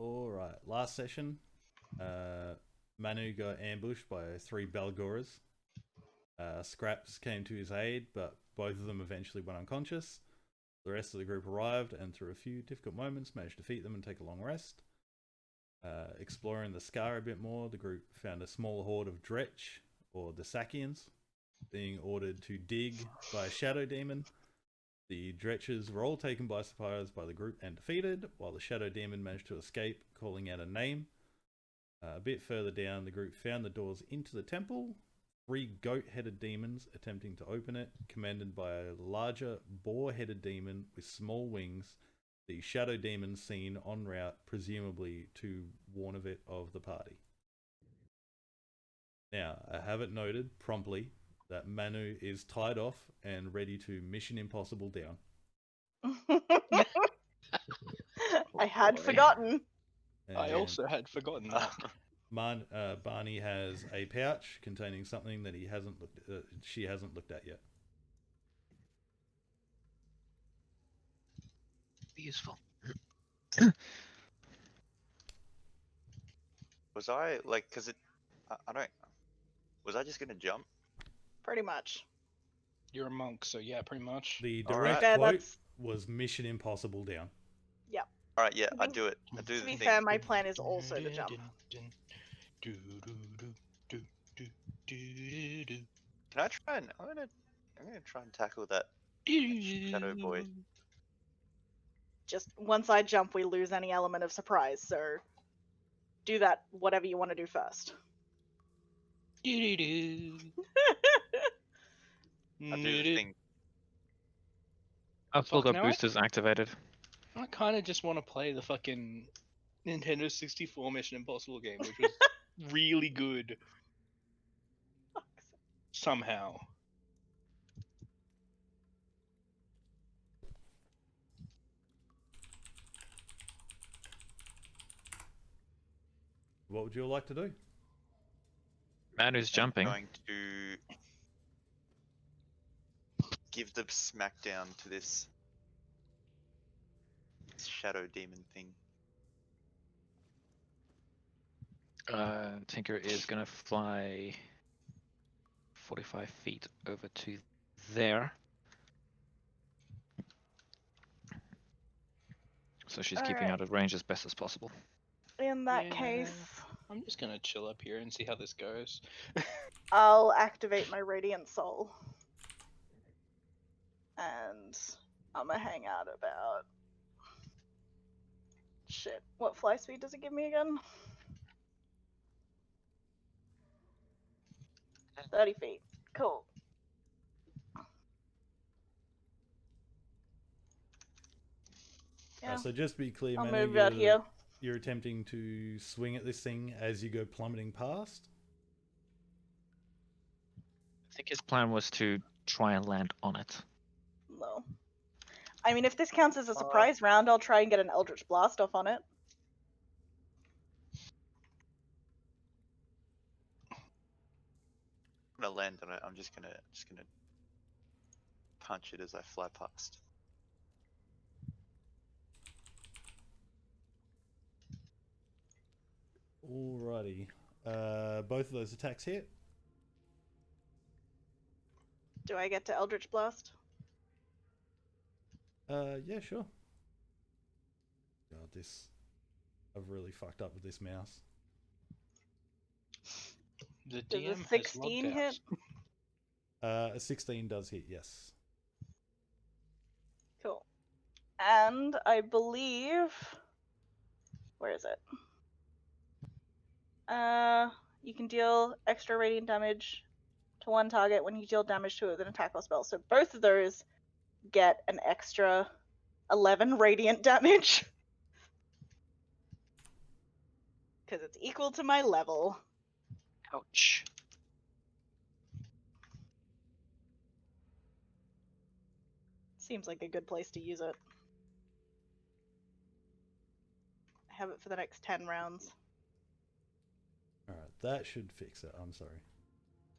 Alright, last session, Manu got ambushed by 3 Balgoras. Scraps came to his aid, but both of them eventually went unconscious. The rest of the group arrived, and through a few difficult moments managed to defeat them and take a long rest. Exploring the Scar a bit more, the group found a small horde of Dretch, or the Sakians, being ordered to dig by a shadow demon. The Dretches were all taken by surprise by the group and defeated, while the shadow demon managed to escape, calling out a name. A bit further down, the group found the doors into the temple. 3 goat-headed demons attempting to open it, commanded by a larger boar-headed demon with small wings. The shadow demon seen en route, presumably to warn of it of the party. Now, I have it noted promptly that Manu is tied off and ready to Mission Impossible down. I had forgotten. And I also had forgotten that. Barney has a pouch containing something that she hasn't looked at yet. Be useful. Was I like, cause it, I don't. Was I just gonna jump? Pretty much. You're a monk, so yeah, pretty much. The All direct right. quote was Mission Impossible down. Yep. All right, yeah, I do it. I do To the be thing. fair, my plan is also to jump. Can I try and I'm gonna try and tackle that shadow boy. Just once I jump, we lose any element of surprise, so do that, whatever you want to do first. I do the thing. I've still Fuck, got now boosters activated. I kind of just want to play the fucking Nintendo 64 Mission Impossible game, which was really good. Somehow. What would you like to do? Manu's jumping. I'm going to give the smackdown to this shadow demon thing. Tinker is gonna fly 45 feet over to there. So she's keeping out of range as best as possible. In that Yeah. case, I'm just gonna chill up here and see how this goes. I'll activate my Radiant Soul. And I'm gonna hang out about... Shit, what fly speed does it give me again? 30 feet. Cool. Yeah, So just to be clear, I'll Manu, move out here. you're attempting to swing at this thing as you go plummeting past? I think his plan was to try and land on it. No. I mean, if this counts as a surprise round, I'll try and get an Eldritch Blast off on it. I'm gonna land on it. I'm just gonna punch it as I fly past. Alrighty. Both of those attacks hit. Do I get to Eldritch Blast? Yeah, sure. God, I've really fucked up with this mouse. The Does DM a has 16 logged hit? out. A 16 does hit, yes. Cool. And I believe... Where is it? You can deal extra radiant damage to one target when you deal damage to it with an attack or spell. So both of those get an extra 11 radiant damage. Because it's equal to my level. Ouch. Seems like a good place to use it. I have it for the next 10 rounds. Alright, that should fix it. I'm sorry.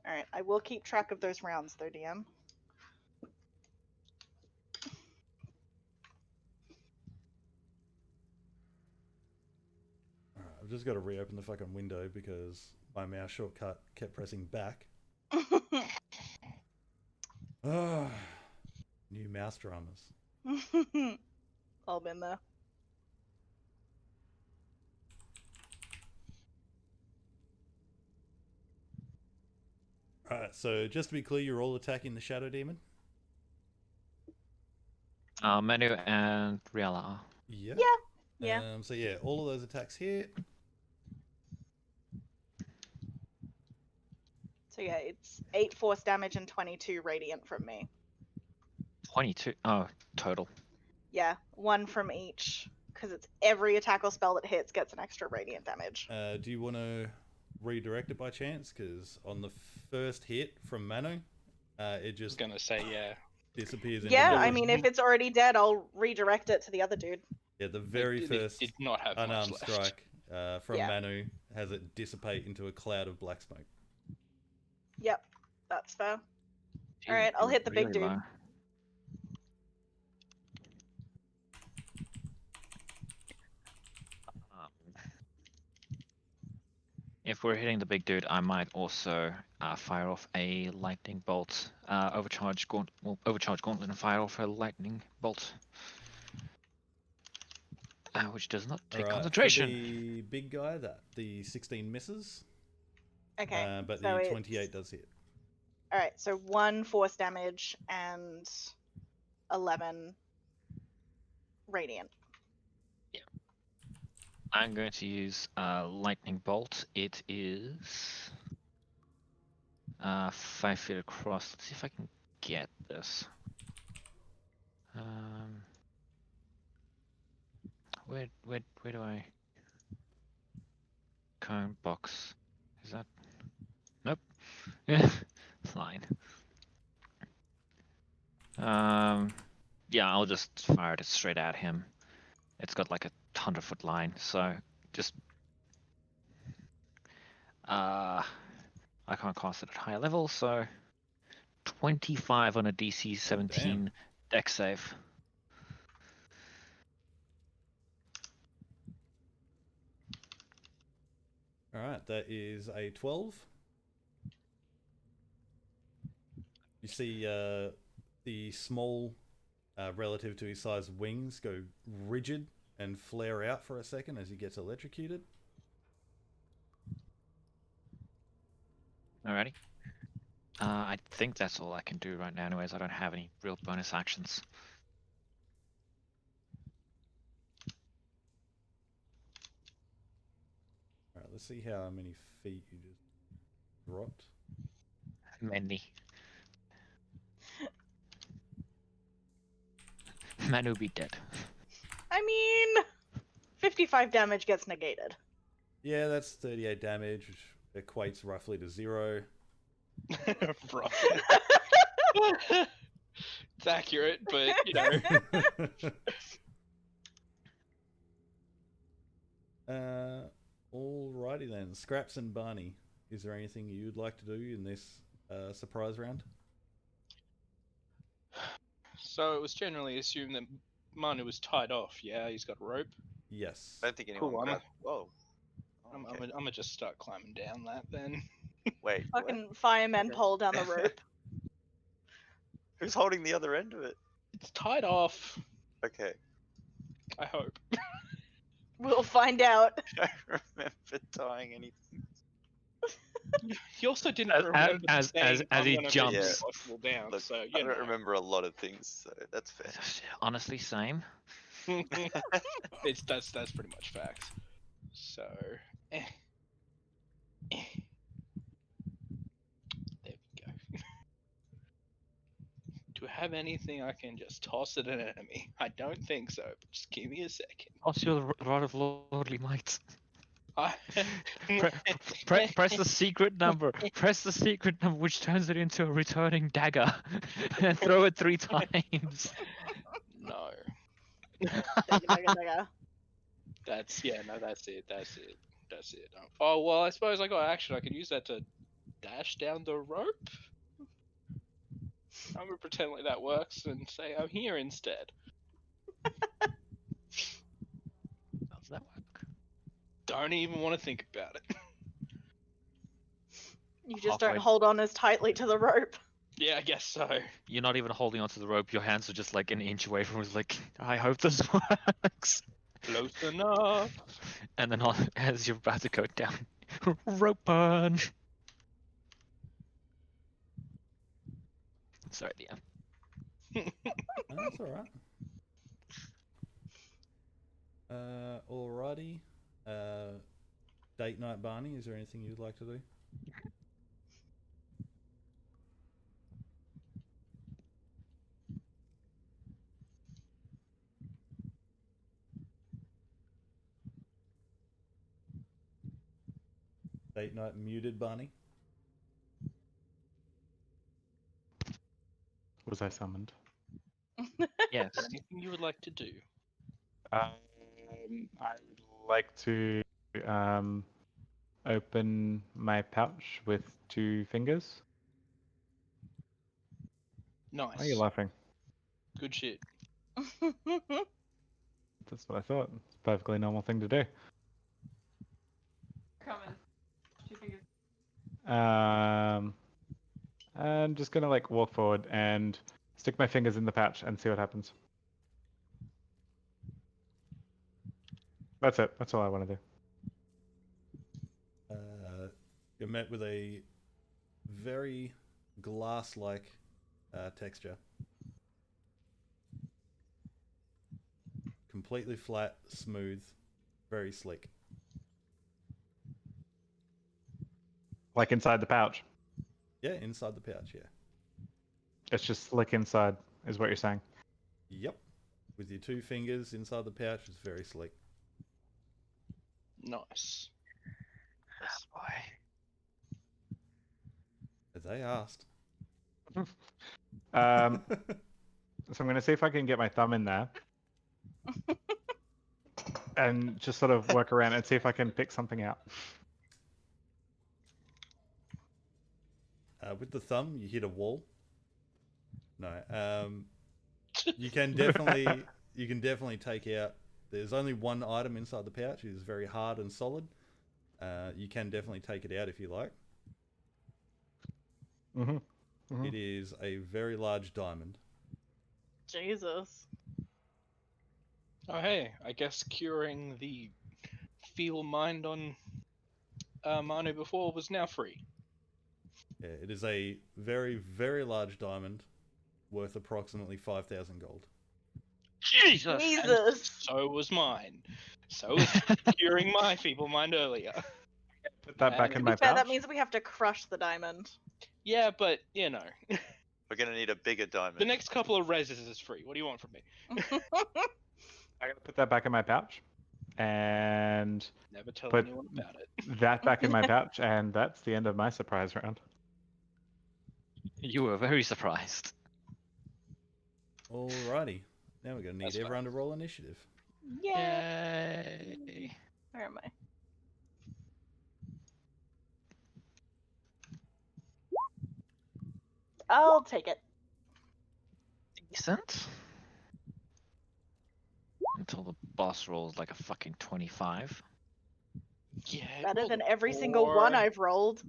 Alright, I will keep track of those rounds though, DM. just got to reopen the fucking window because my mouse shortcut kept pressing back. Ah, new mouse dramas. All been there. Alright, so just to be clear, you're all attacking the Shadow Demon? Manu and Riala. Yeah. Yeah. So yeah, all of those attacks hit. So yeah, it's 8 force damage and 22 radiant from me. 22. Oh, total. Yeah, 1 from each, because it's every attack or spell that hits gets an extra radiant damage. Do you want to redirect it by chance? Because on the first hit from Manu, it I was just gonna say, yeah. disappears into Yeah, nothing. I mean, if it's already dead, I'll redirect it to the other dude. Yeah, the very It first did not have much unarmed left. strike from Yeah. Manu has it dissipate into a cloud of black smoke. Yep, that's fair. Jeez, Alright, I'll hit the big really dude. low. If we're hitting the big dude, I might also fire off a lightning bolt, overcharge gauntlet, and fire off a lightning bolt, which does not take Alright, concentration. for the big guy, the 16 misses, Okay, but so the it's... 28 does hit. Alright, so 1 force damage and 11 radiant. I'm going to use lightning bolt. It is 5 feet across. Let's see if I can get this. Where do I? Cone box. Is that? Nope. Yeah, fine. Yeah, I'll just fire it straight at him. It's got like a 100-foot line, so just I can't cast it at higher level, so 25 on a DC 17 deck save. Alright, that is a 12. You see the small, relative to his size, wings go rigid and flare out for a second as he gets electrocuted. Alrighty. I think that's all I can do right now anyways. I don't have any real bonus actions. Alright, let's see how many feet you just dropped. Many. Manu be dead. I mean, 55 damage gets negated. Yeah, that's 38 damage, which equates roughly to 0. Roughly. It's accurate, but you know. Alrighty then. Scraps and Barney, is there anything you'd like to do in this surprise round? So it was generally assumed that Manu was tied off. Yeah, he's got a rope. Yes. I don't think anyone Cool, I'm grabbed. Whoa. I'm Okay. gonna just start climbing down that then. Wait. What? Fucking firemen Okay. pull down the rope. Who's holding the other end of it? It's tied off. Okay. I hope. We'll find out. I don't remember tying anything. He also didn't As- remember as- saying, as "I'm he gonna make jumps. it possible down." Look, So I you know. don't remember a lot of things, so that's fair. Honestly, same. That's pretty much facts. So, there we go. Do I have anything I can just toss at an enemy? I don't think so, but just give me a second. Toss your rod of lordly might. I- Press the secret number. Press the secret number, which turns it into a returning dagger, and throw it 3 times. No. Dagger. That's it. That's it. Oh well, I suppose I got action. I could use that to dash down the rope. I'm gonna pretend like that works and say I'm here instead. Does that work? don't even want to think about it. You just don't Halfway. hold on as tightly to the rope. Yeah, I guess so. You're not even holding onto the rope. Your hands are just like an inch away from it. Like, I hope this works. Close enough. And then as you're about to go down, rope burn. Sorry, DM. That's alright. Alrighty. Date night, Barney. Is there anything you'd like to do? Date night muted, Barney. Was I summoned? Yes. Anything you would like to do? I would like to open my pouch with 2 fingers. Nice. Why are you laughing? Good shit. That's what I thought. It's a perfectly normal thing to do. Coming. 2 fingers. I'm just gonna like walk forward and stick my fingers in the pouch and see what happens. That's it. That's all I want to do. You're met with a very glass-like texture. Completely flat, smooth, very slick. Like inside the pouch. Yeah, inside the pouch, yeah. It's just slick inside, is what you're saying. Yep. With your 2 fingers inside the pouch, it's very slick. Nice. Oh, boy. As they asked. So I'm gonna see if I can get my thumb in there. And just sort of work around and see if I can pick something out. With the thumb, you hit a wall. No. You can definitely take out. There's only one item inside the pouch. It is very hard and solid. You can definitely take it out if you like. Mm-hmm. Mm-hmm. It is a very large diamond. Jesus. Oh hey, I guess curing the feel mind on Manu before was now free. Yeah, it is a very, very large diamond worth approximately 5,000 gold. Jesus! Jesus. So was mine. So was curing my feeble mind earlier. Put that back And in To my be fair, pouch. that means we have to crush the diamond. Yeah, but you know, We're gonna need a bigger diamond. the next couple of reses is free. What do you want from me? I gotta put that back in my pouch. And Never tell But- anyone about it. that back in my pouch, and that's the end of my surprise round. You were very surprised. Alrighty. Now we're going to need That's everyone to roll initiative. Yay. Yay! Where am I? I'll take it. Decent. Until the boss rolls like a fucking 25. Yeah. it Better rolled than a every single one 4. I've rolled.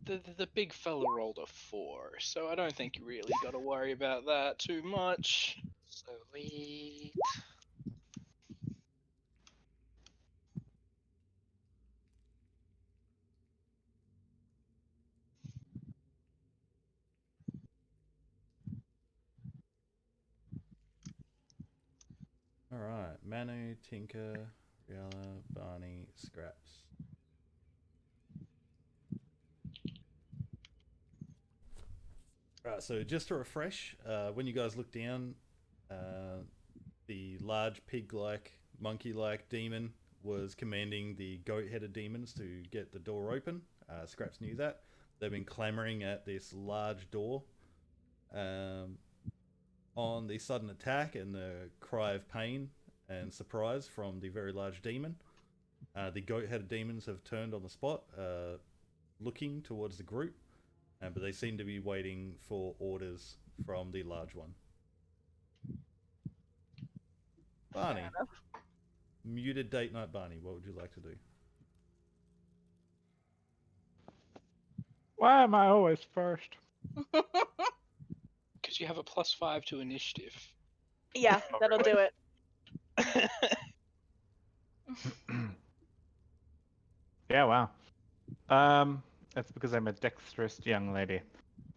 The big fella rolled a 4, so I don't think you really got to worry about that too much. Sweet. Alright. Manu, Tinker, Riella, Barney, Scraps. Right, so just to refresh, when you guys look down, the large pig-like, monkey-like demon was commanding the goat-headed demons to get the door open. Scraps knew that. They've been clamoring at this large door. On the sudden attack and the cry of pain and surprise from the very large demon, the goat-headed demons have turned on the spot, looking towards the group. But they seem to be waiting for orders from the large one. Barney, Muted Date Night Barney, what would you like to do? Why am I always first? Because you have a +5 to initiative. Yeah, that'll do it. Yeah, wow. That's because I'm a dexterous young lady.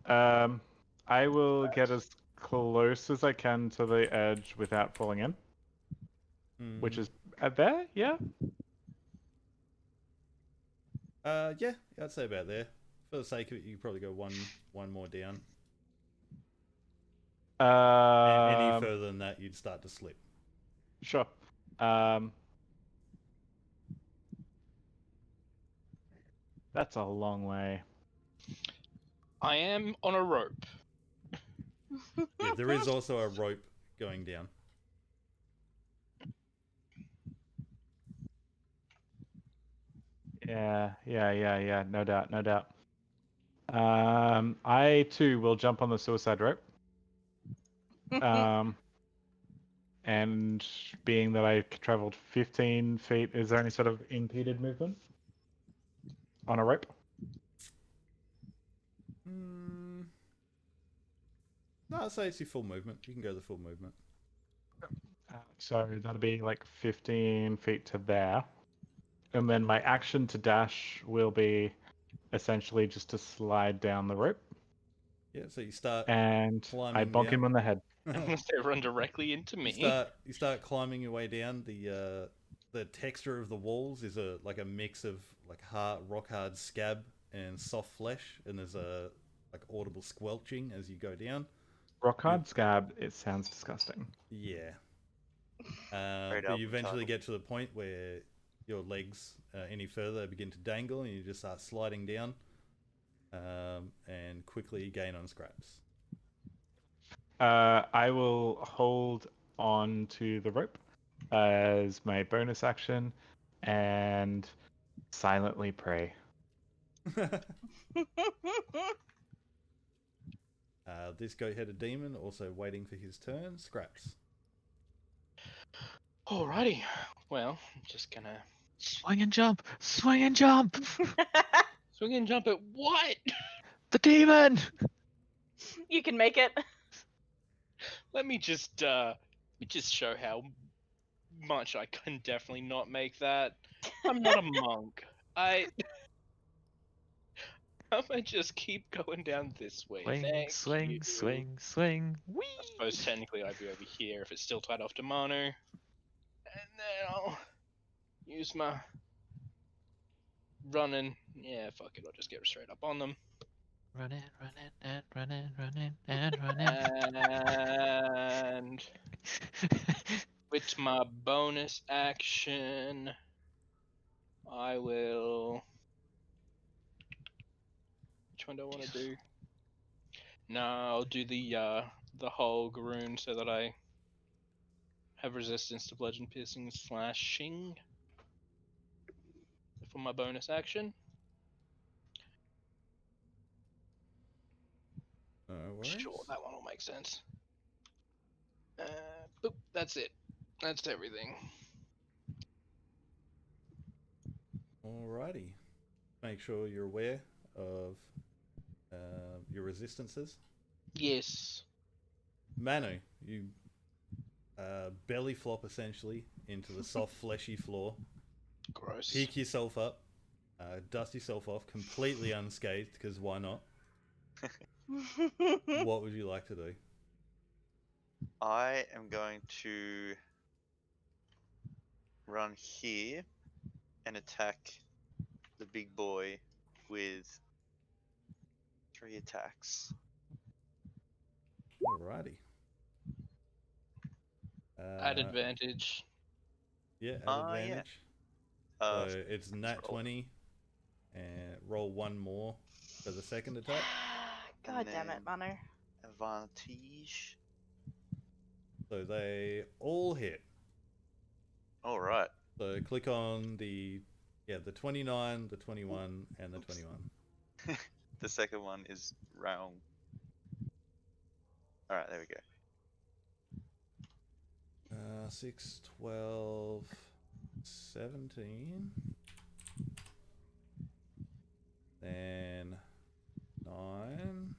I will get as close as I can to the edge without falling in, which is there, yeah? Yeah, I'd say about there. For the sake of it, you could probably go one more down. Any further than that, you'd start to slip. Sure. That's a long way. I am on a rope. Yeah, there is also a rope going down. Yeah. No doubt, no doubt. I too will jump on the suicide rope. And being that I traveled 15 feet, is there any sort of impeded movement on a rope? No, I'd say it's your full movement. You can go the full movement. So that'll be like 15 feet to there. And then my action to dash will be essentially just to slide down the rope. Yeah, so you start And I climbing bonk down. him on the head. Unless they run directly into me. You start climbing your way down. The texture of the walls is a mix of like rock hard scab and soft flesh, and there's a like audible squelching as you go down. Rock hard scab, it sounds disgusting. Yeah. Great But you album eventually title. get to the point where your legs any further begin to dangle, and you just start sliding down, and quickly gain on scraps. I will hold on to the rope as my bonus action and silently pray. This goat-headed demon also waiting for his turn. Scraps. Alrighty. Well, I'm just gonna Swing and jump! Swing and jump! swing and jump at what? The demon! You can make it. Let me just show how much I can definitely not make that. I'm not a monk. I'm gonna just keep going down this way. Swing, Thank swing, you. swing, swing. Whee! I suppose technically I'd be over here if it's still tied off to Manu. And then I'll use my running. Yeah, fuck it, I'll just get straight up on them. Running, and running, and running. And with my bonus action, I will. Which one do I want to do? No, I'll do the whole Garoon so that I have resistance to bludgeon, piercing, slashing for my bonus action. No worries. Sure, that one will make sense. Boop, that's it. That's everything. Alrighty. Make sure you're aware of your resistances. Yes. Manu, you belly flop essentially into the soft, fleshy floor. Gross. Pick yourself up, dust yourself off, completely unscathed, because why not? What would you like to do? I am going to run here and attack the big boy with 3 attacks. Alrighty. At advantage. Yeah, at Yeah. advantage. Uh, So it's nat roll. 20, and roll one more for the second attack. God damn it, then- Manu. Advantage. So they all hit. All right. So click on the 29, the 21, and the 21. The second one is wrong. All right, there we go. 6, 12, 17. Then 9.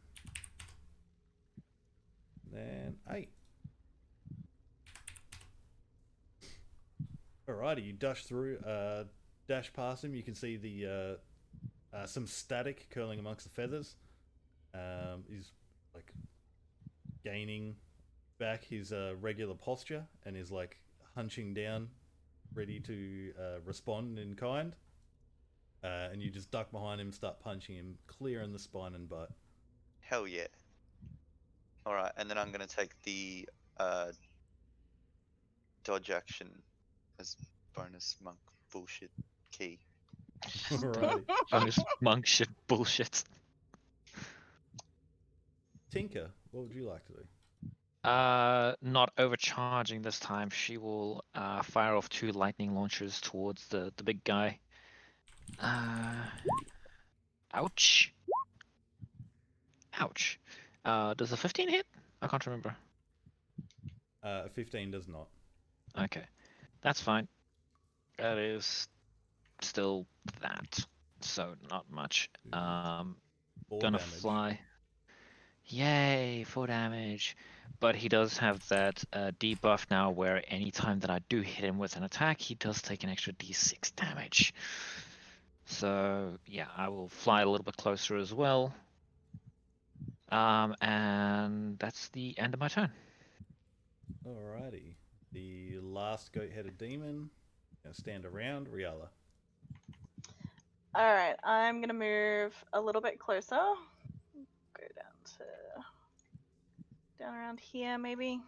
Then 8. Alrighty, you dash through, dash past him. You can see the some static curling amongst the feathers. He's like gaining back his regular posture and is like hunching down, ready to respond in kind. And you just duck behind him, start punching him clear in the spine and butt. Hell yeah. Alright, and then I'm going to take the dodge action as bonus monk bullshit key. Alrighty. Bonus monk shit bullshit. Tinker, what would you like to do? Not overcharging this time. She will fire off 2 lightning launchers towards the big guy. Ouch. Ouch. Does a 15 hit? I can't remember. 15 does not. Okay, that's fine. That is still that, so not much. 4 Gonna damage. fly. Yay, 4 damage. But he does have that debuff now where anytime that I do hit him with an attack, he does take an extra d6 damage. So yeah, I will fly a little bit closer as well. And that's the end of my turn. Alrighty. The last goat-headed demon. Gonna stand around. Riala. Alright, I'm gonna move a little bit closer. Go down around here maybe.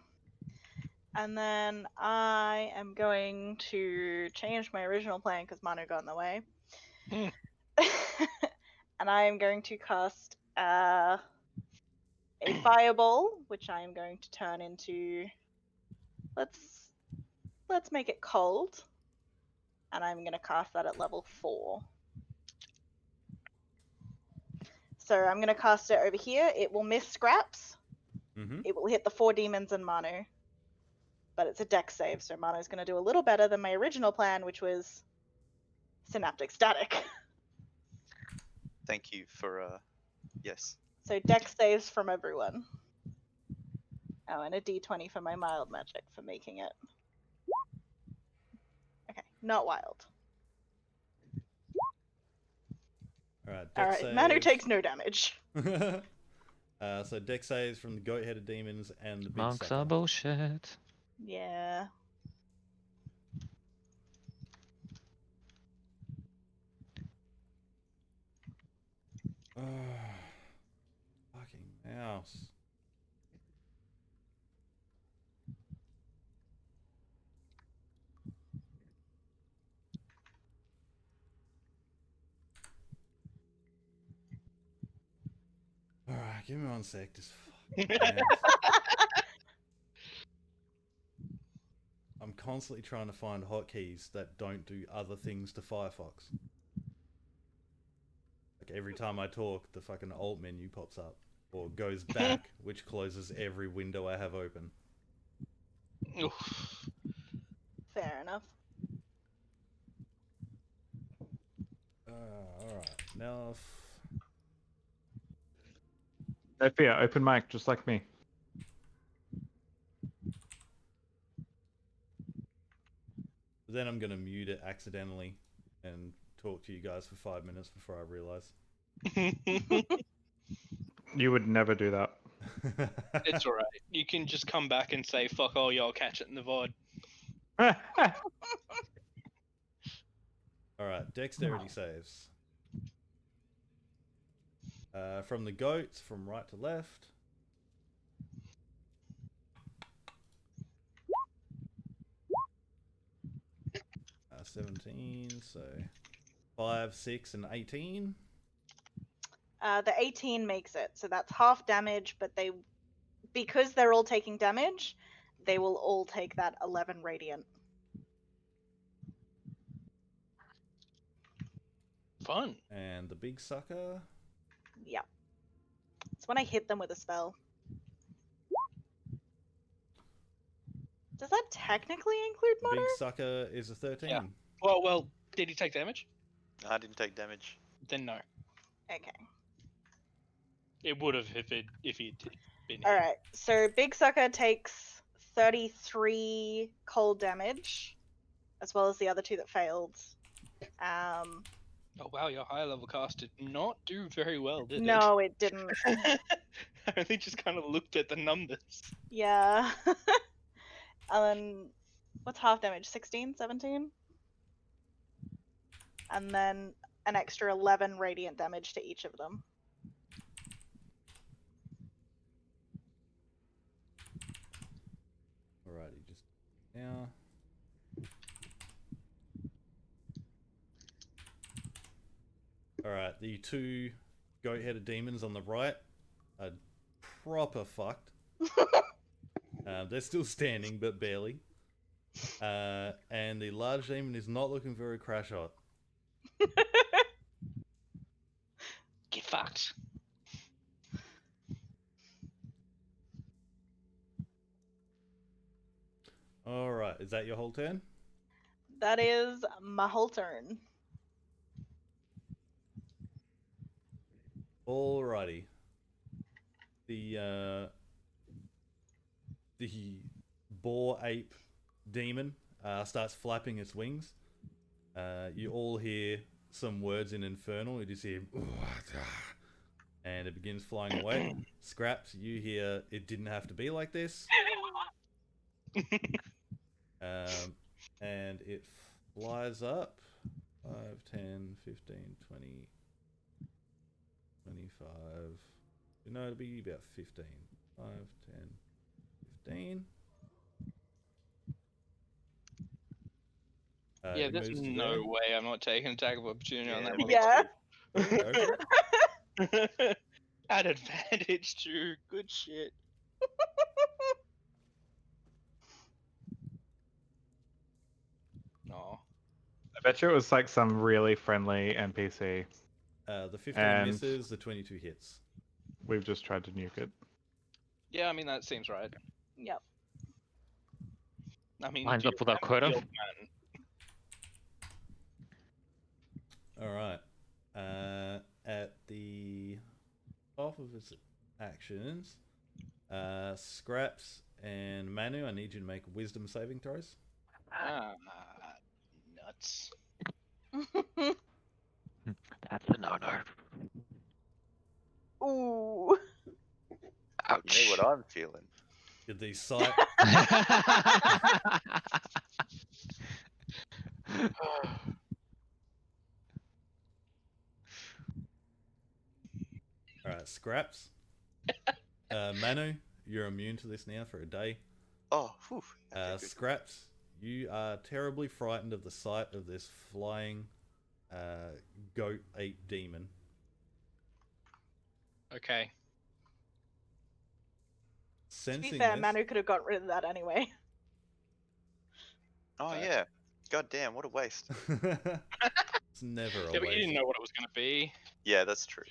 And then I am going to change my original plan because Manu got in the way. And I am going to cast a fireball, which I am going to turn into. Let's make it cold. And I'm going to cast that at level 4. So I'm going to cast it over here. It will miss Scraps. Mm-hmm. It will hit the 4 demons and Manu. But it's a dex save, so Manu's going to do a little better than my original plan, which was Synaptic Static. Thank you for, yes. So dex saves from everyone. Oh, and a d20 for my mild magic for making it. Okay, not wild. Alright, Manu takes no damage. So dex saves from the goat-headed demons and the big Monks sucker. are bullshit. Yeah. Fucking mouse. Alright, give me 1 sec. This fucking mouse. I'm constantly trying to find hotkeys that don't do other things to Firefox. Like every time I talk, the fucking alt menu pops up. Or goes back, which closes every window I have open. Oof. Fair enough. Alright, now... No fear, open mic, just like me. Then I'm gonna mute it accidentally and talk to you guys for 5 minutes before I realize. You would never do that. It's alright. You can just come back and say, fuck all, y'all catch it in the VOD. Alright, dexterity saves. From the goats, from right to left. Uh, 17, so 5, 6, and 18. The 18 makes it, so that's half damage, but because they're all taking damage, they will all take that 11 radiant. Fun. And the big sucker. Yep. It's when I hit them with a spell. Does that technically include The Manu? big sucker is a 13. Yeah. Well, did he take damage? I didn't take damage. Then no. Okay. It would have if he'd been hit. Alright, so Big Sucker takes 33 cold damage, as well as the other two that failed. Oh wow, your higher level cast did not do very well, did No, it didn't. it? I only just kind of looked at the numbers. Yeah. And then, what's half damage? 16? 17? And then an extra 11 radiant damage to each of them. Alrighty, just now. Alright, the two goat-headed demons on the right are proper fucked. They're still standing, but barely. And the large demon is not looking very crash hot. Get fucked. Alright, is that your whole turn? That is my whole turn. Alrighty. The boar ape demon starts flapping its wings. You all hear some words in Infernal. You just hear, and it begins flying away. Scraps, you hear, it didn't have to be like this. And it flies up 5, 10, 15, 20, 25. No, it'll be about 15. 5, 10, 15. Yeah, it there's moves to no there. way I'm not taking attack of opportunity on that me one. Yeah. too. Go for it. At advantage too. Good shit. Oh. I bet you it was like some really friendly NPC. The 15 And- misses, the 22 hits. We've just tried to nuke it. Yeah, I mean that seems right. Yep. I mean, Lines do up you with our remember quota. the old man? Alright. At the top of its actions, Scraps and Manu, I need you to make wisdom saving throws. Ah, nuts. That's a no-no. Ooh. Ouch. You know what I'm feeling. Did the sight Alright, Scraps. Manu, you're immune to this now for a day. Oh, whew. Okay, good. Scraps, you are terribly frightened of the sight of this flying goat ape demon. Okay. To Sensing be fair, this, Manu could have got rid of that anyway. Oh yeah. God damn, what a waste. it's never a Yeah, but you didn't waste. know what it was going to be. Yeah, that's true.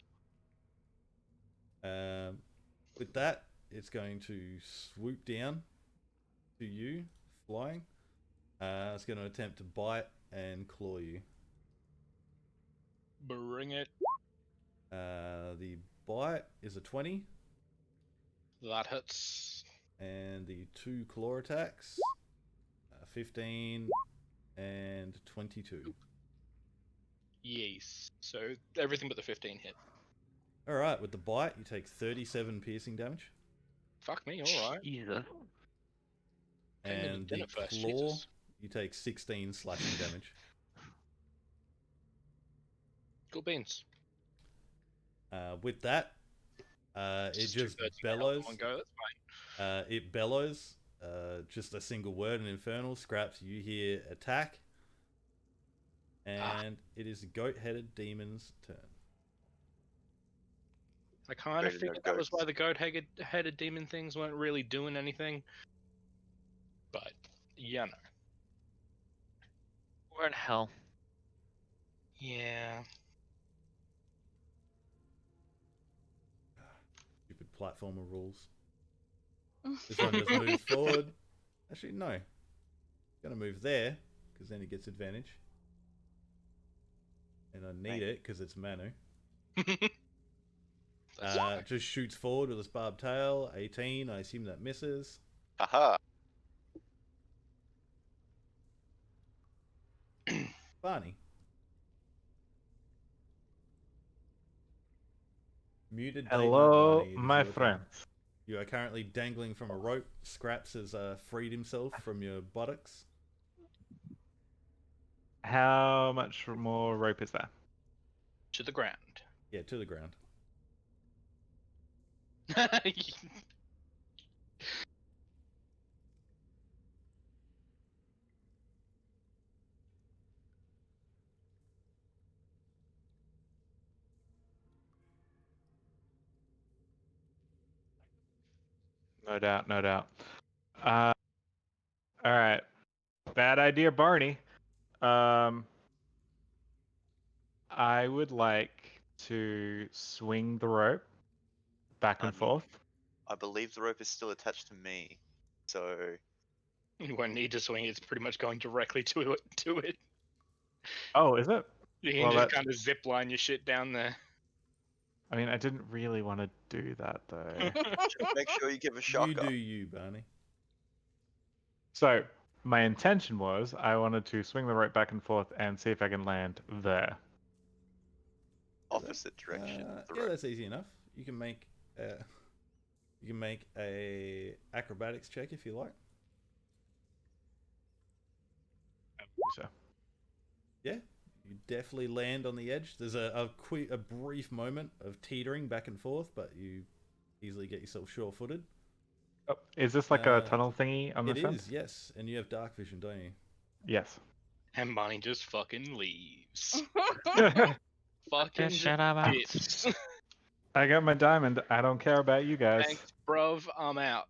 With that, it's going to swoop down to you, flying. It's going to attempt to bite and claw you. Bring it. The bite is a 20, That hits. and the 2 claw attacks, 15 and 22. Yes. So everything but the 15 hit. Alright, with the bite, you take 37 piercing damage. Fuck me, alright. Jesus. Take me to And the dinner first, claw, Jesus. you take 16 slashing damage. Cool beans. With that, it Just just 2/3 in bellows. one go, that's fine. It bellows. Just a single word in Infernal. Scraps, you hear attack. And it is the goat-headed demon's turn. I kind of Better no figured that was goats. why the goat-headed demon things weren't really doing anything. But, yeah, no. We're in hell. Yeah. Stupid platformer rules. This one just moves forward. Actually, no. Gonna move there, because then he gets advantage. and I need it because it's Manu. That's fine. Just shoots forward with his barbed tail. 18. I assume that misses. Haha. Barney. Muted date night Hello, Barney. It is my your turn. friends. You are currently dangling from a rope. Scraps has freed himself from your buttocks. How much more rope is there? To the ground. Yeah, to the ground. No doubt, no doubt. All right. Bad idea, Barney. I would like to swing the rope back and I mean- forth. I believe the rope is still attached to me. So You won't need to swing. It's pretty much going directly to it. Oh, is it? You can Well, just that- kind of zip line your shit down there. I mean, I didn't really want to do that though. make sure you give a You shotgun. do you, Barney. So my intention was I wanted to swing the rope back and forth and see if I can land there. Opposite direction. of the Yeah, rope. that's easy enough. You can make a acrobatics check if you like. So Yeah, you definitely land on the edge. There's a brief moment of teetering back and forth, but you easily get yourself sure-footed. oh, is this like a tunnel thingy on It this end? is, yes, and you have dark vision, don't you? Yes. And Bonnie just fucking leaves. I Fucking Just shut up. dips. got my diamond. I don't care about you guys. Thanks, bruv. I'm out.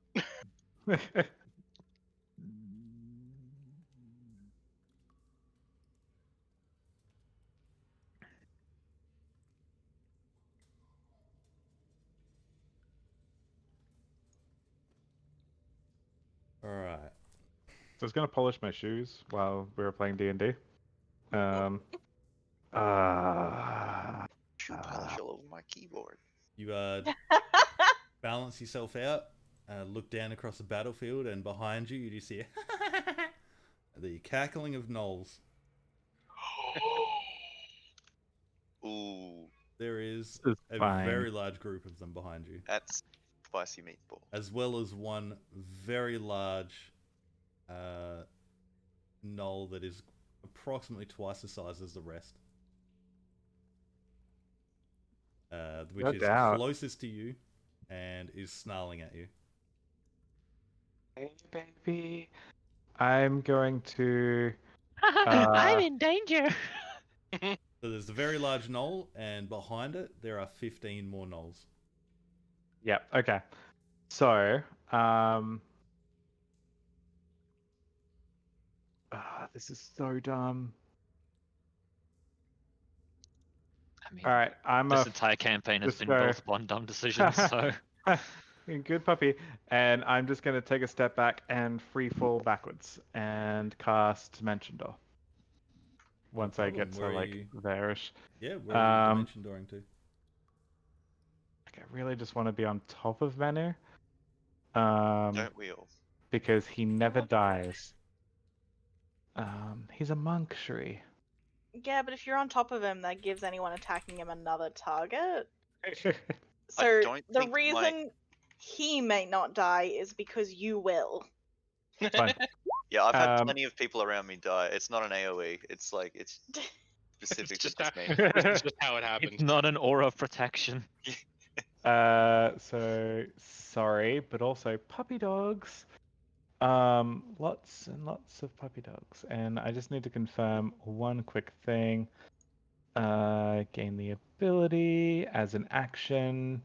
All right. So I was gonna polish my shoes while we were playing D&D. Shoe polish all over my keyboard. You balance yourself out, look down across the battlefield, and behind you, you just see the cackling of gnolls. Ooh, There is This is a fine. very large group of them behind you, that's spicy meatball. as well as one very large gnoll that is approximately twice the size as the rest. Which No is doubt. closest to you and is snarling at you. Hey, baby. I'm going to. I'm in danger. So there's a very large gnoll, and behind it there are 15 more gnolls. Yep. Okay. So, this is so dumb. I mean, All right, I'm this a entire campaign has just been go. built upon dumb decisions, so good puppy, and I'm just gonna take a step back and free fall backwards and cast Dimension Door. Once I get problem. to Where are like you- there-ish. Yeah, where are you Um, dimension dooring to? Like, I really just want to be on top of Manu. Don't we all? Because he never dies. He's a monk, Shri. Yeah, but if you're on top of him, that gives anyone attacking him another target. So don't the think my- reason he may not die is because you will. Fine. Yeah, I've had Um, plenty of people around me die. It's not an AoE. It's like it's specific to just just how- me. This is just how it happens. it's not an aura of protection. So sorry, but also puppy dogs. Lots and lots of puppy dogs, and I just need to confirm one quick thing. Gain the ability as an action.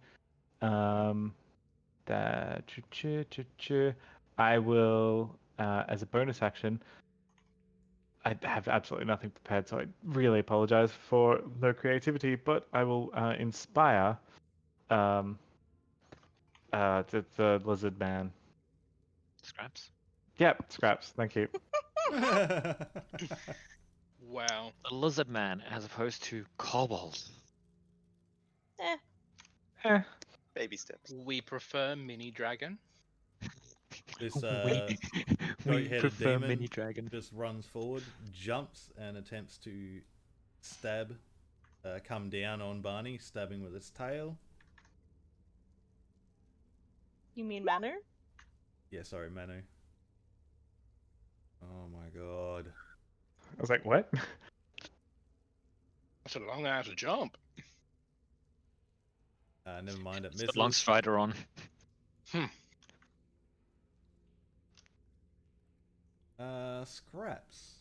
I will, as a bonus action. I have absolutely nothing prepared, so I really apologize for no creativity. But I will inspire the lizard man. Scraps. Yep, Scraps. Thank you. Wow. The lizard man as opposed to kobold. Eh. Baby steps. We prefer mini dragon. This we goat-headed prefer demon mini dragon. just runs forward, jumps, and attempts to stab, come down on Barney, stabbing with its tail. You mean Manu? Yeah, sorry, Manu. Oh my god. I was like, what? That's a long ass jump. Never mind, it It's got long misses. strider on. Scraps.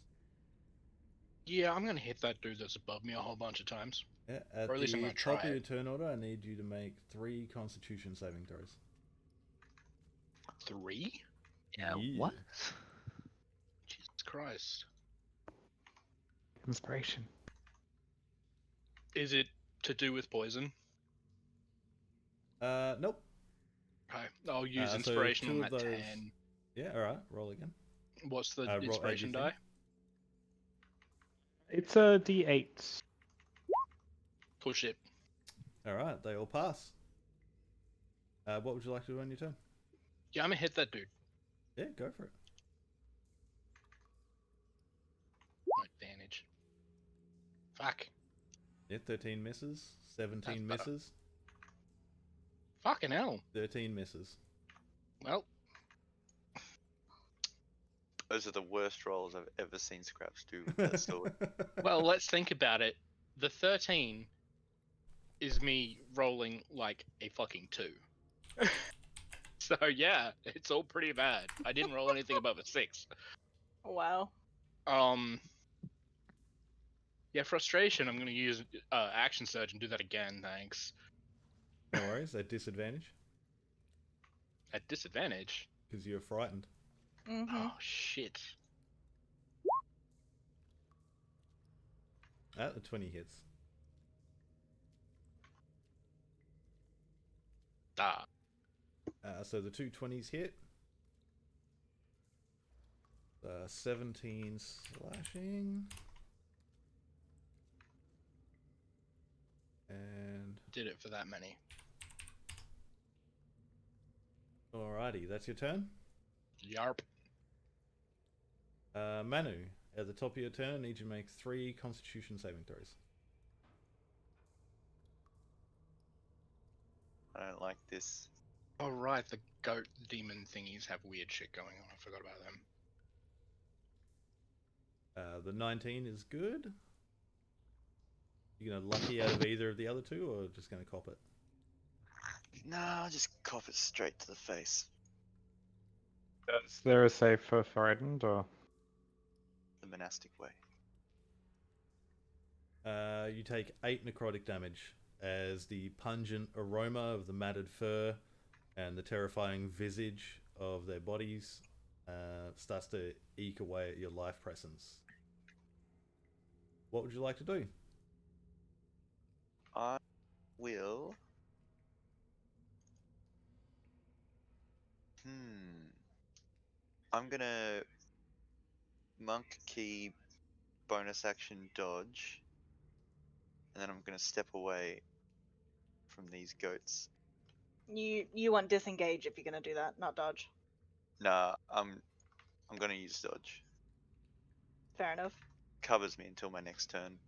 Yeah, I'm gonna hit that dude that's above me a whole bunch of times. Yeah, at Or at least I'm the gonna top try of your it. turn order, I need you to make 3 Constitution saving throws. 3? Yeah, Yeah. what? Jesus Christ. Inspiration. Is it to do with poison? Nope. Okay, I'll use So inspiration 2 on of that those. 10. Yeah, alright, roll again. What's the Roll inspiration everything. die? It's a D8. Push it. Alright, they all pass. What would you like to do on your turn? Yeah, I'm gonna hit that dude. Yeah, go for it. No advantage. Fuck. Yeah, 13 misses, 17 That's better. misses, Fucking hell. 13 misses. Well, Those are the worst rolls I've ever seen Scraps do with that sword. well, let's think about it. The 13 is me rolling like a fucking 2. So yeah, it's all pretty bad. I didn't roll anything above a 6. Wow. Yeah, frustration. I'm gonna use action surge and do that again. Thanks. No worries, at disadvantage, At disadvantage. because you're frightened. Mm-hmm. Oh shit. The 20 hits. Ah. So the 2 20s hit. 17 slashing. And Did it for that many. alrighty, that's your turn. Yarp. Manu, at the top of your turn, I need you to make 3 Constitution saving throws. I don't like this. Oh right, the goat demon thingies have weird shit going on. I forgot about them. The 19 is good. You gonna lucky out of either of the other 2, or just gonna cop it? Nah, I'll just cop it straight to the face. Is there a save for frightened or? The monastic way. You take 8 necrotic damage as the pungent aroma of the matted fur and the terrifying visage of their bodies starts to eke away at your life presence. What would you like to do? I will. I'm gonna monk key bonus action dodge, and then I'm gonna step away from these goats. You want disengage if you're gonna do that, not dodge. Nah, I'm gonna use dodge. Fair enough. Covers me until my next turn.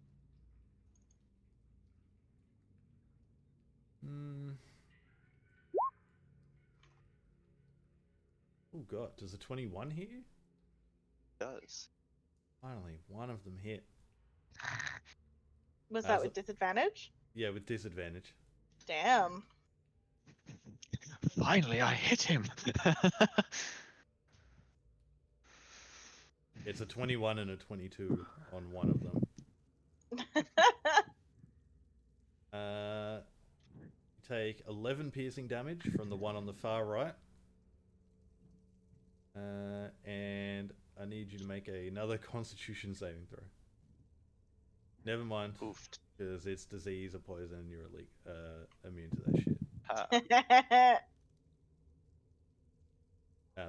Oh god, does a 21 hit you? Does. Finally, one of them hit. Was that with disadvantage? Yeah, with disadvantage. Damn. Finally, I hit him. It's a 21 and a 22 on one of them. You take 11 piercing damage from the one on the far right. And I need you to make another Constitution saving throw. Never mind, Oofed. because it's disease or poison and you're immune to that shit.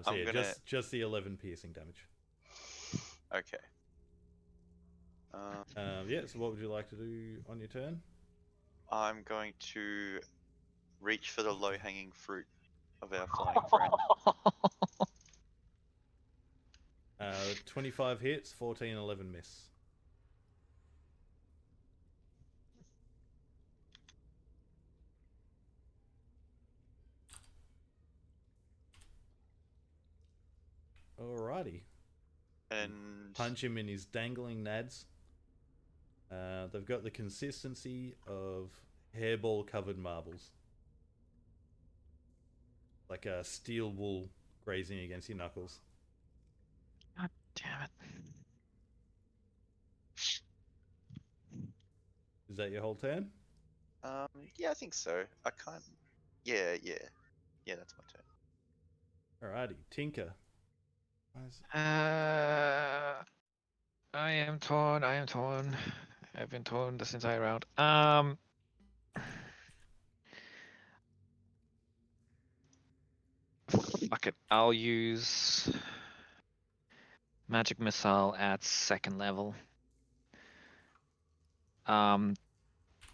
So I'm yeah, gonna- just the 11 piercing damage. Okay. Yeah, so what would you like to do on your turn? I'm going to reach for the low-hanging fruit of our flying friend. 25 hits, 14, 11 miss. Alrighty. And Punch him in his dangling nads. They've got the consistency of hairball covered marbles. Like a steel wool grazing against your knuckles. God damn it. Is that your whole turn? yeah, I think so. I can't. Yeah, that's my turn. Alrighty, Tinker. I am torn. I've been torn this entire round. Fuck it. I'll use Magic Missile at 2nd level.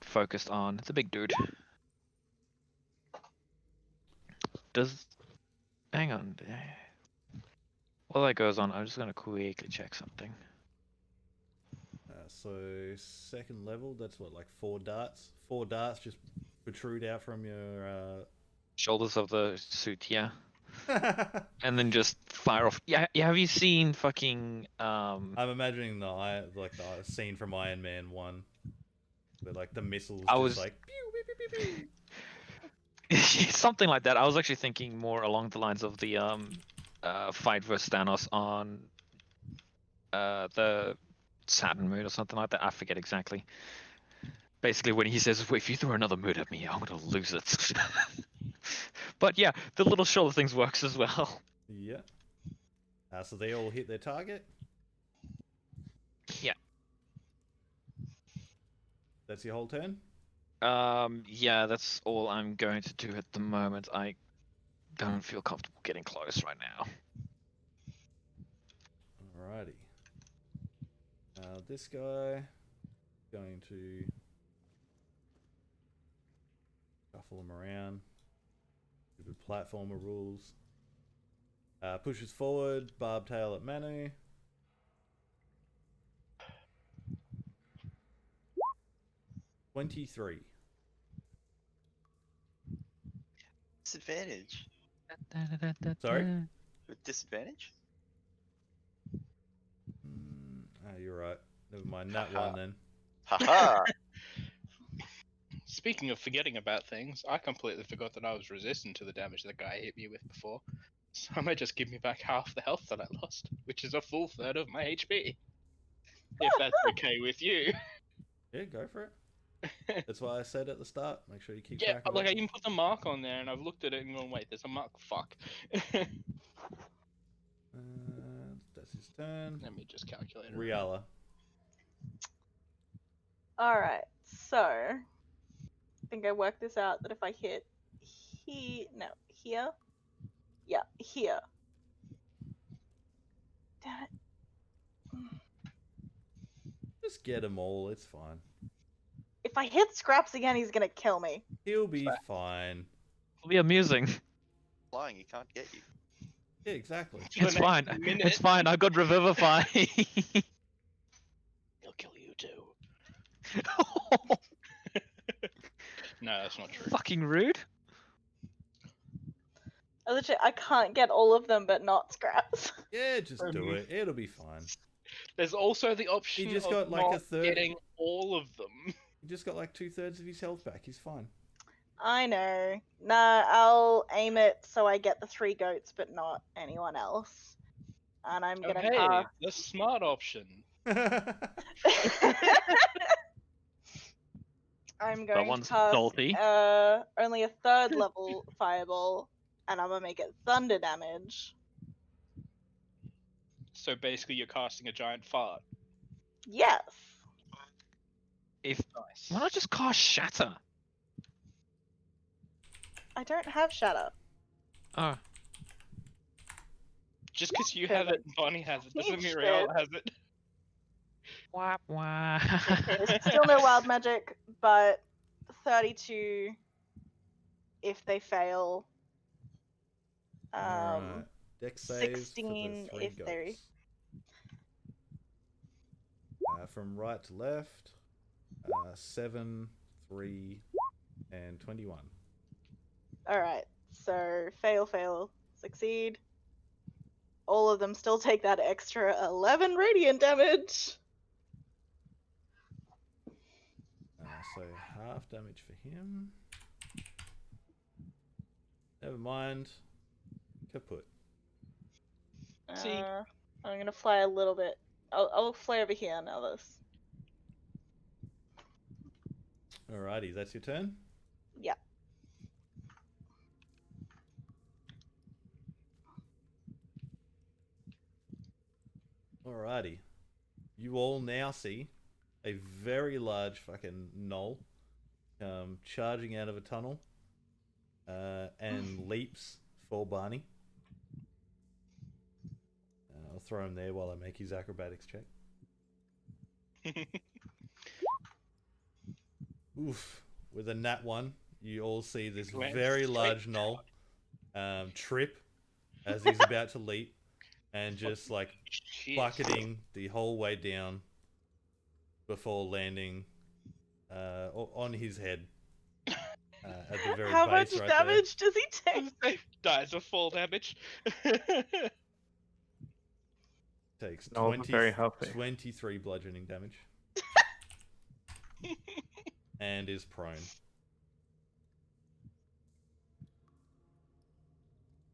Focused on the big dude. Hang on. While that goes on, I'm just gonna quickly check something. So 2nd level, that's what, like 4 darts? 4 darts just protrude out from your Shoulders of the suit, yeah. And then just fire off. Yeah, have you seen fucking I'm imagining the scene from Iron Man 1 where like the missiles I just was like pew, pew, pew, pew, pew. something like that. I was actually thinking more along the lines of the fight versus Thanos on the Saturn moon or something like that. I forget exactly. Basically, when he says, "If you throw another moon at me, I'm gonna lose it." But yeah, the little shoulder things works as well. Yeah. So they all hit their target. Yeah. That's your whole turn? Yeah, that's all I'm going to do at the moment. I don't feel comfortable getting close right now. Alrighty. This guy going to shuffle him around. Stupid platformer rules. Pushes forward, barb tail at Manu. $23. Disadvantage. Sorry? With disadvantage? You're right. Never mind that one then. Haha! Speaking of forgetting about things, I completely forgot that I was resistant to the damage that guy hit me with before. So I might just give me back half the health that I lost, which is a full third of my HP. If that's okay with you. Yeah, go for it. That's why I said at the start, make sure you keep Yeah, track but of like I it. even put the mark on there and I've looked at it and gone, wait, there's a mark, fuck. That's his turn. Let me just calculate it. Riala. Alright, so I think I worked this out that if I hit here, yeah, here. Damn it. Just get them all, it's fine. If I hit Scraps again, he's gonna kill me. He'll be fine. It'll be amusing. Flying, he can't get you. Yeah, exactly. For It's the fine. next minute. It's fine. I got Revivify. He'll kill you too. No, that's not true. Fucking rude. I can't get all of them, but not Scraps. Yeah, just do it. It'll be fine. There's also the option just of got, like, not a third- getting all of them. He just got like 2/3 of his health back. He's fine. I know. Nah, I'll aim it so I get the 3 goats, but not anyone else. And I'm Oh, gonna hey, cast. the smart option. I'm going to one's cast salty. only a 3rd level fireball, and I'm gonna make it thunder damage. So basically, you're casting a giant fart. Yes. If Nice. why not just cast Shatter? I don't have Shatter. Oh, Just because you have it and Bonnie has it doesn't mean Shit. Riel has it. Wah, wah. Still no wild magic, but 32 if they fail. Alright. Dex saves for the 16 three if they're. goats. From right to left, 7, 3, and 21. Alright, so fail, succeed. All of them still take that extra 11 radiant damage. So half damage for him. Never mind. Kaput. See. I'm gonna fly a little bit. I'll fly over here now. This. Alrighty, that's your turn. Yeah. Alrighty. You all now see a very large fucking gnoll charging out of a tunnel and leaps for Barney. I'll throw him there while I make his acrobatics check. Oof. With a nat 1, you all see this very large gnoll trip as he's about to leap and just like Shit. bucketing the whole way down before landing on his head at the very How base much right damage does he take? Dies of fall damage. there. Takes No, 20, very healthy. 23 bludgeoning damage. And is prone.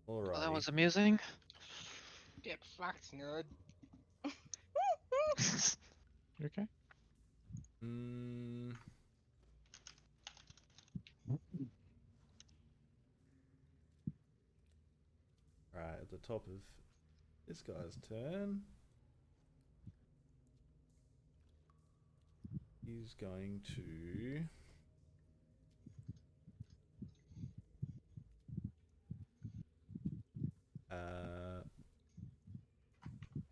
Alright. Well, that was amusing. Get fucked, nerd. You okay? Right, at the top of this guy's turn, he's going to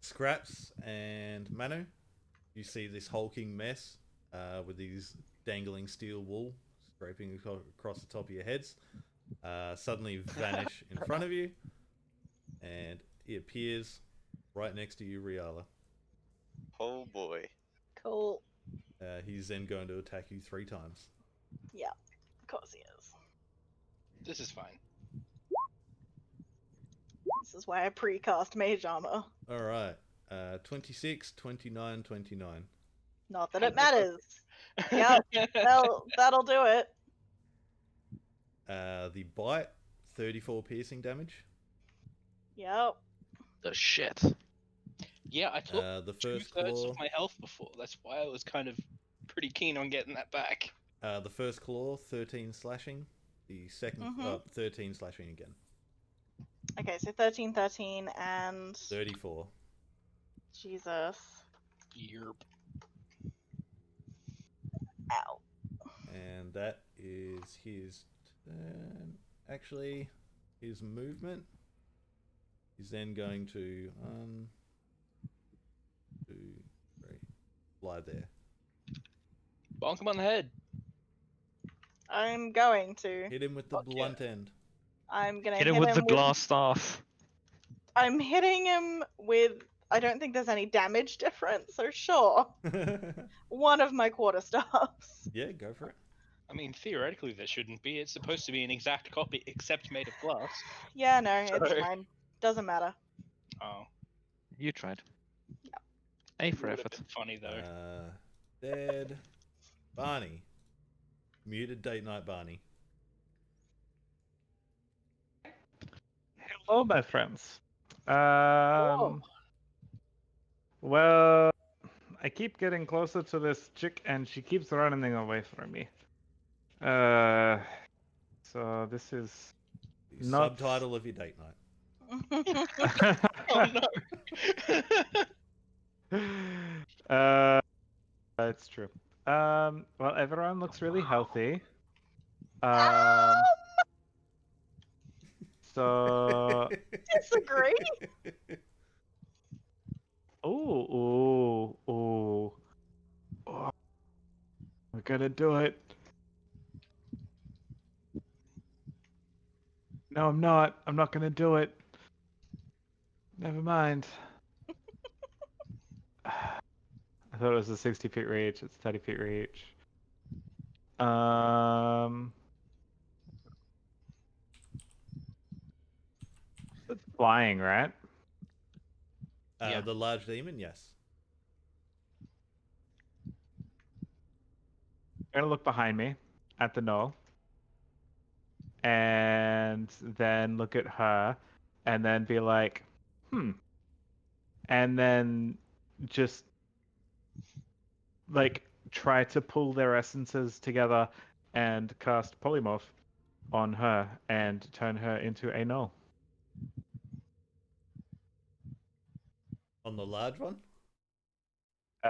Scraps and Manu. You see this hulking mess with these dangling steel wool scraping across the top of your heads suddenly vanish in front of you, and he appears right next to you, Riala. Oh boy. Cool. He's then going to attack you 3 times. Yeah, of course he is. This is fine. This is why I pre-cast Mage Armor. Alright, 26, 29, 29. Not that it matters. Yep, that'll do it. The bite, 34 piercing damage. Yep. The shit. Yeah, I took The first 2/3 claw, of my health before. That's why I was kind of pretty keen on getting that back. the first claw, 13 slashing. The second, Mhm. 13 slashing again. Okay, so 13, 13, and 34. Jesus. Yerp. Ow. And that is his turn. Actually, his movement. He's then going to 1, 2, 3, fly there. Bonk him on the head. I'm going to. Hit him with the Fuck yeah. blunt end. I'm gonna Hit him with the glass staff. I'm hitting him with. I don't think there's any damage difference, so sure. One of my quarterstaffs. Yeah, go for it. I mean, theoretically there shouldn't be. It's supposed to be an exact copy, except made of glass. Yeah, no, it's Sorry. fine. Doesn't matter. Oh. You tried. A for Would have effort. been funny though. Dead. Barney. Muted date night Barney. Hello, my friends. Well, I keep getting closer to this chick, and she keeps running away from me. So this is The Not- subtitle of your date night. Oh no. It's true. Well, everyone looks really healthy. So, Disagree. ooh. gonna do it. No, I'm not. I'm not gonna do it. Never mind. I thought it was a 60 feet reach. It's 30 feet reach. It's flying, right? Yeah. The large demon, yes. I'm gonna look behind me at the knoll, and then look at her, and then be like, and then just like try to pull their essences together and cast polymorph on her and turn her into a knoll. On the large one? Uh,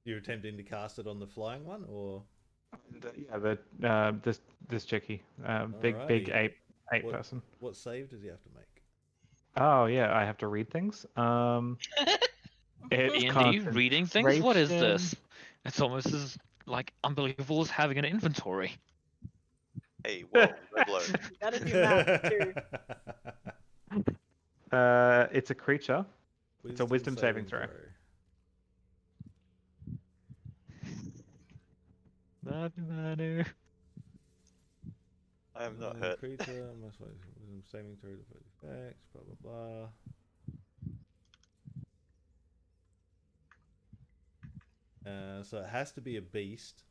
You're attempting to cast it on the flying one, or? yeah, this chickie, big Alrighty. ape What, person. what save does he have to make? Oh yeah, I have to read things. It's D&D reading things? What is concentration. this? It's almost as like unbelievable as having an inventory. Hey, whoa, Revlo. You gotta do math too. It's a creature. It's a wisdom saving throw. Manu. I am not hurt. Creature must make wisdom saving throw to put effects, blah blah blah. So it has to be a beast,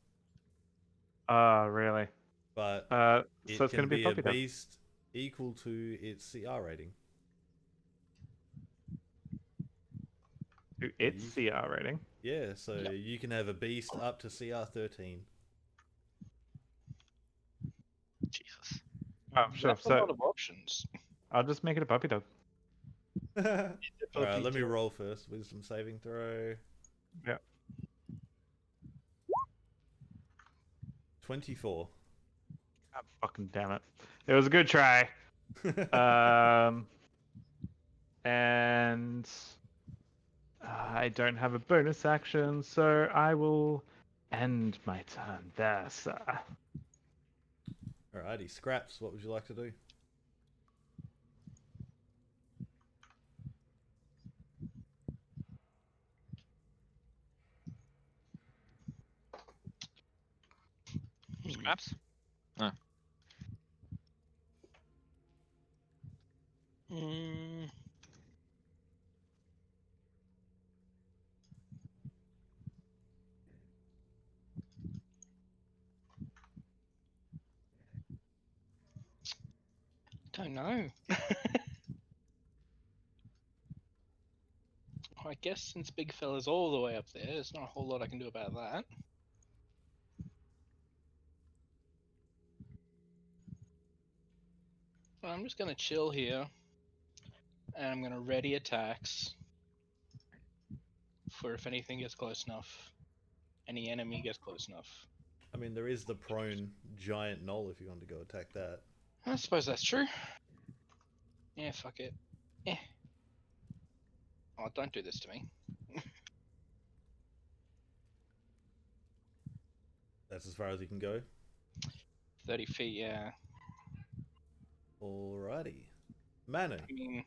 Oh, really? but So it it's can gonna be be a a puppy dog. beast equal to its CR rating. To its CR rating. Yeah, so you can have a beast up to CR 13. Jesus. Oh, sure. That's a So lot of options. I'll just make it a puppy dog. Alright, let me roll first. Wisdom saving throw. Yeah. 24. God fucking damn it. It was a good try. And I don't have a bonus action, so I will end my turn there, sir. Alrighty, Scraps, what would you like to do? Scraps? Oh. Mm, don't know. I guess since Big Fella's all the way up there, there's not a whole lot I can do about that. I'm just gonna chill here, and I'm gonna ready attacks for if anything gets close enough, any enemy gets close enough. I mean, there is the prone giant knoll if you want to go attack that. I suppose that's true. Yeah, fuck it. Eh. Oh, don't do this to me. That's as far as you can go. 30 feet, yeah. Alrighty. Manu, I mean,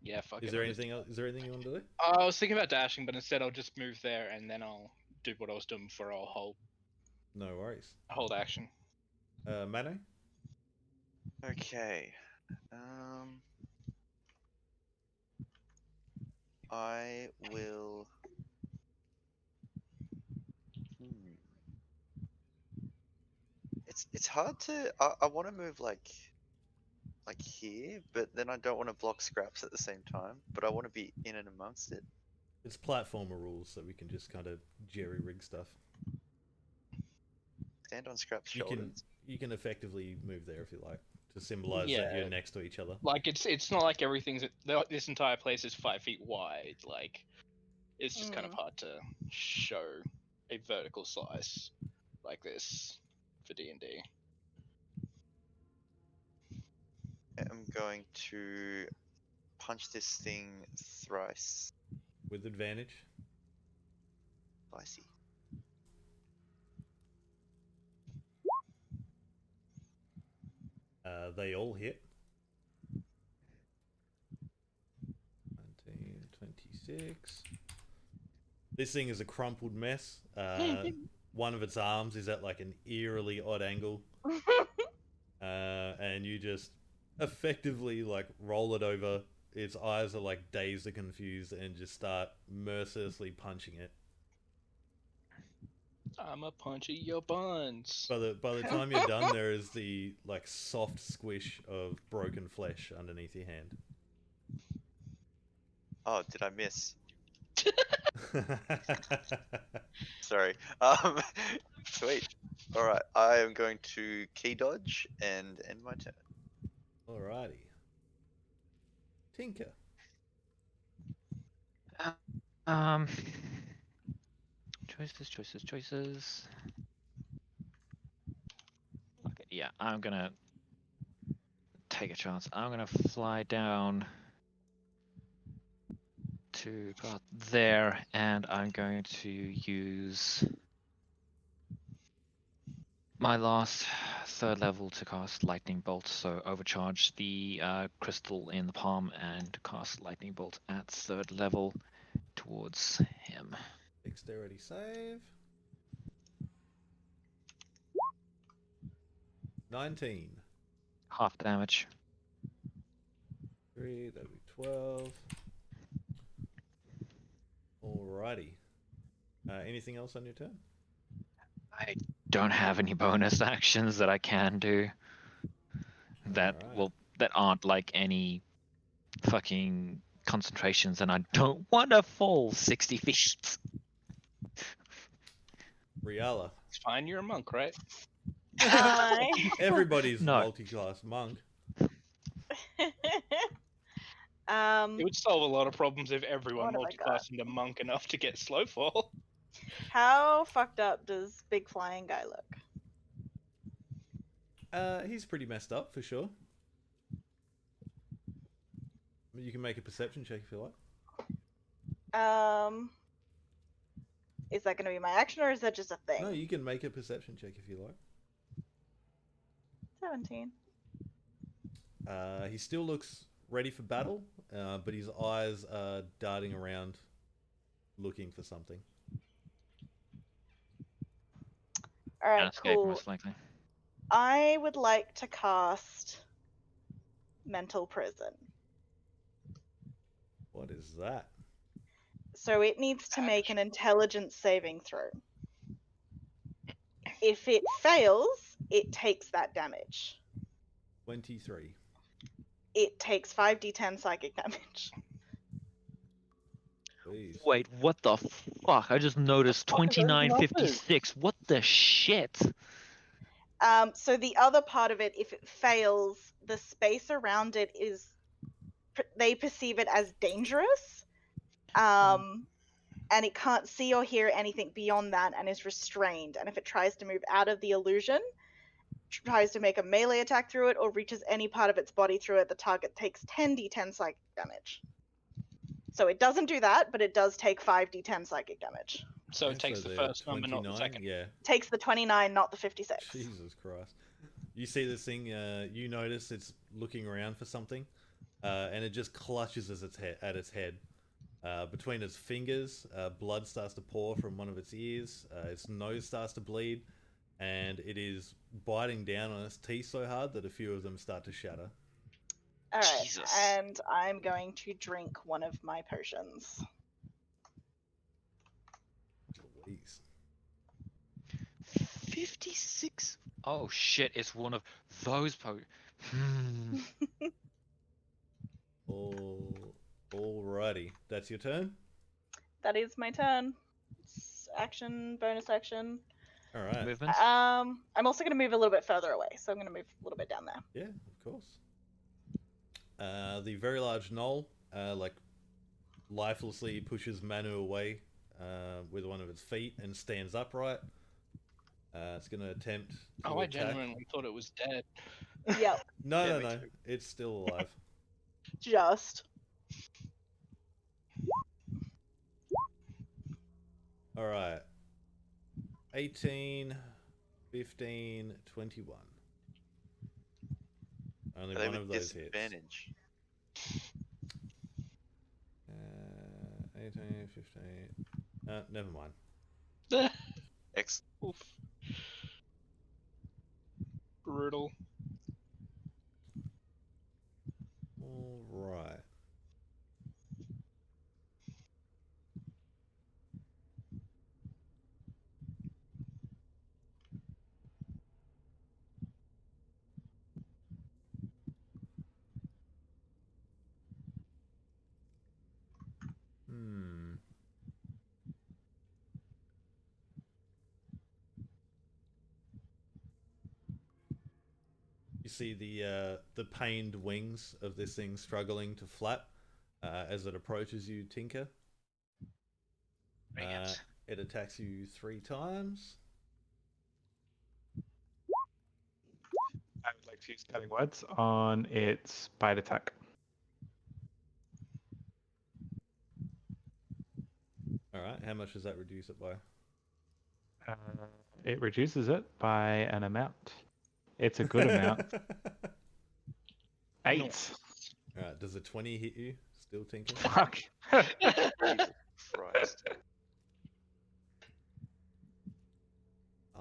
yeah, fuck is it. there I'll just- anything else? Is there anything you want to do? I was thinking about dashing, but instead I'll just move there and then I'll do what I was doing before. I'll No worries. hold action. Manu? Okay. I will. It's hard to. I want to move like here, but then I don't want to block Scraps at the same time. But I want to be in and amongst it. It's platformer rules, so we can just kind of jerry rig stuff. Stand on Scraps' You shoulders. can effectively move there if you like to symbolize that Yeah. you're next to each other. Like it's not like everything's this entire place is 5 feet wide. Like it's just kind of hard to show a vertical slice like this for D&D. I'm going to punch this thing thrice. With advantage. Spicy. They all hit. 19, 26. This thing is a crumpled mess. One of its arms is at like an eerily odd angle. And you just effectively like roll it over. Its eyes are like dazed and confused and just start mercilessly punching it. I'ma punch your buns. By the time you're done, there is the like soft squish of broken flesh underneath your hand. Oh, did I miss? Sorry. Sweet. All right. I am going to key dodge and end my turn. Alrighty. Tinker. Um, choices. Okay, yeah, I'm gonna take a chance. I'm gonna fly down to about there, and I'm going to use my last third level to cast Lightning Bolt. So overcharge the crystal in the palm and cast Lightning Bolt at third level towards him. Dexterity save. 19. Half damage. 3, that'd be 12. Alrighty. Anything else on your turn? I don't have any bonus actions that I can do that Alright. that aren't like any fucking concentrations, and I don't want to fall 60 feet. Riala. It's fine, you're a monk, right? Everybody's No. multi-class monk. It would solve a lot of problems if everyone What have I got? multiclassed into monk enough to get slow fall. How fucked up does big flying guy look? He's pretty messed up for sure. You can make a perception check if you like. Is that going to be my action or is that just a thing? No, you can make a perception check if you like. 17. He still looks ready for battle, but his eyes are darting around looking for something. All right, Escape, cool. most likely. I would like to cast Mental Prison. What is that? So it needs to make an intelligence saving throw. If it fails, it takes that damage. 23. It takes 5d10 psychic damage. Please. Wait, what the fuck? I just noticed What the fuck are those 2956. What the shit? So the other part of it, if it fails, the space around it is, they perceive it as dangerous. And it can't see or hear anything beyond that and is restrained. And if it tries to move out of the illusion, tries to make a melee attack through it, or reaches any part of its body through it, the target takes 10d10 psychic damage. So it doesn't do that, but it does take 5d10 psychic damage. So Yeah, it takes so the they're first number, not the 29, second. Yeah. Takes the 29, not the 56. Jesus Christ. You see this thing, you notice it's looking around for something, and it just clutches at its head. Between its fingers, blood starts to pour from one of its ears, its nose starts to bleed, and it is biting down on its teeth so hard that a few of them start to shatter. Alright, Jesus. and I'm going to drink one of my potions. Louise. 56? Oh shit, it's one of those Alrighty. That's your turn? That is my turn. Action, bonus action. Alright. movement. I'm also going to move a little bit further away, so I'm going to move a little bit down there. Yeah, of course. The very large knoll, like, lifelessly pushes Manu away with one of its feet and stands upright. It's going to attempt to Oh, I attack. genuinely thought it was dead. Yep, No, Yeah, no, me no. too. It's still alive. just. Alright. 18, 15, 21. Only Are they one with of those hits. disadvantage? 18, 15. Never mind. Excellent. Oof. Brutal. All right. Hmm. You see the pained wings of this thing struggling to flap as it approaches you, Tinker. Bring it. It attacks you 3 times. I would like to use cutting words on its bite attack. All right. How much does that reduce it by? It reduces it by an amount. It's a good amount. 8. Nice. All right. Does a 20 hit you still, Tinker? Fuck. Jesus Christ.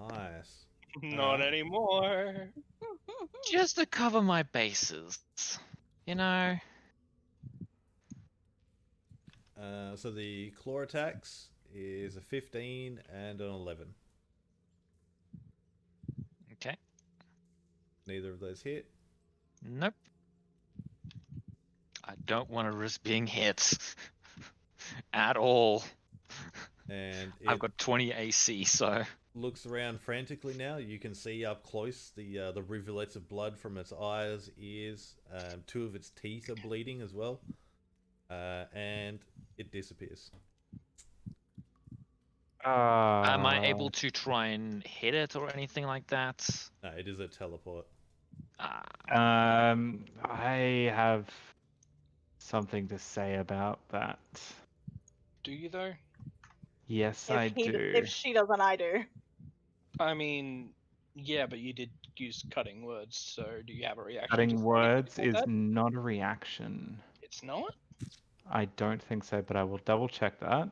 Nice. Not anymore. Just to cover my bases. You know? So the claw attacks is a 15 and an 11. Okay. Neither of those hit. Nope. I don't want to risk being hit. At all. And I've it got 20 AC, so. looks around frantically now. You can see up close the rivulets of blood from its eyes, ears. 2 of its teeth are bleeding as well. And it disappears. Am I able to try and hit it or anything like that? No, it is a teleport. I have something to say about that. Do you though? Yes, I do. If she doesn't, I do. I mean, yeah, but you did use cutting words, so do you have a reaction? to Cutting something words like is that? not a reaction. It's not? I don't think so, but I will double check that.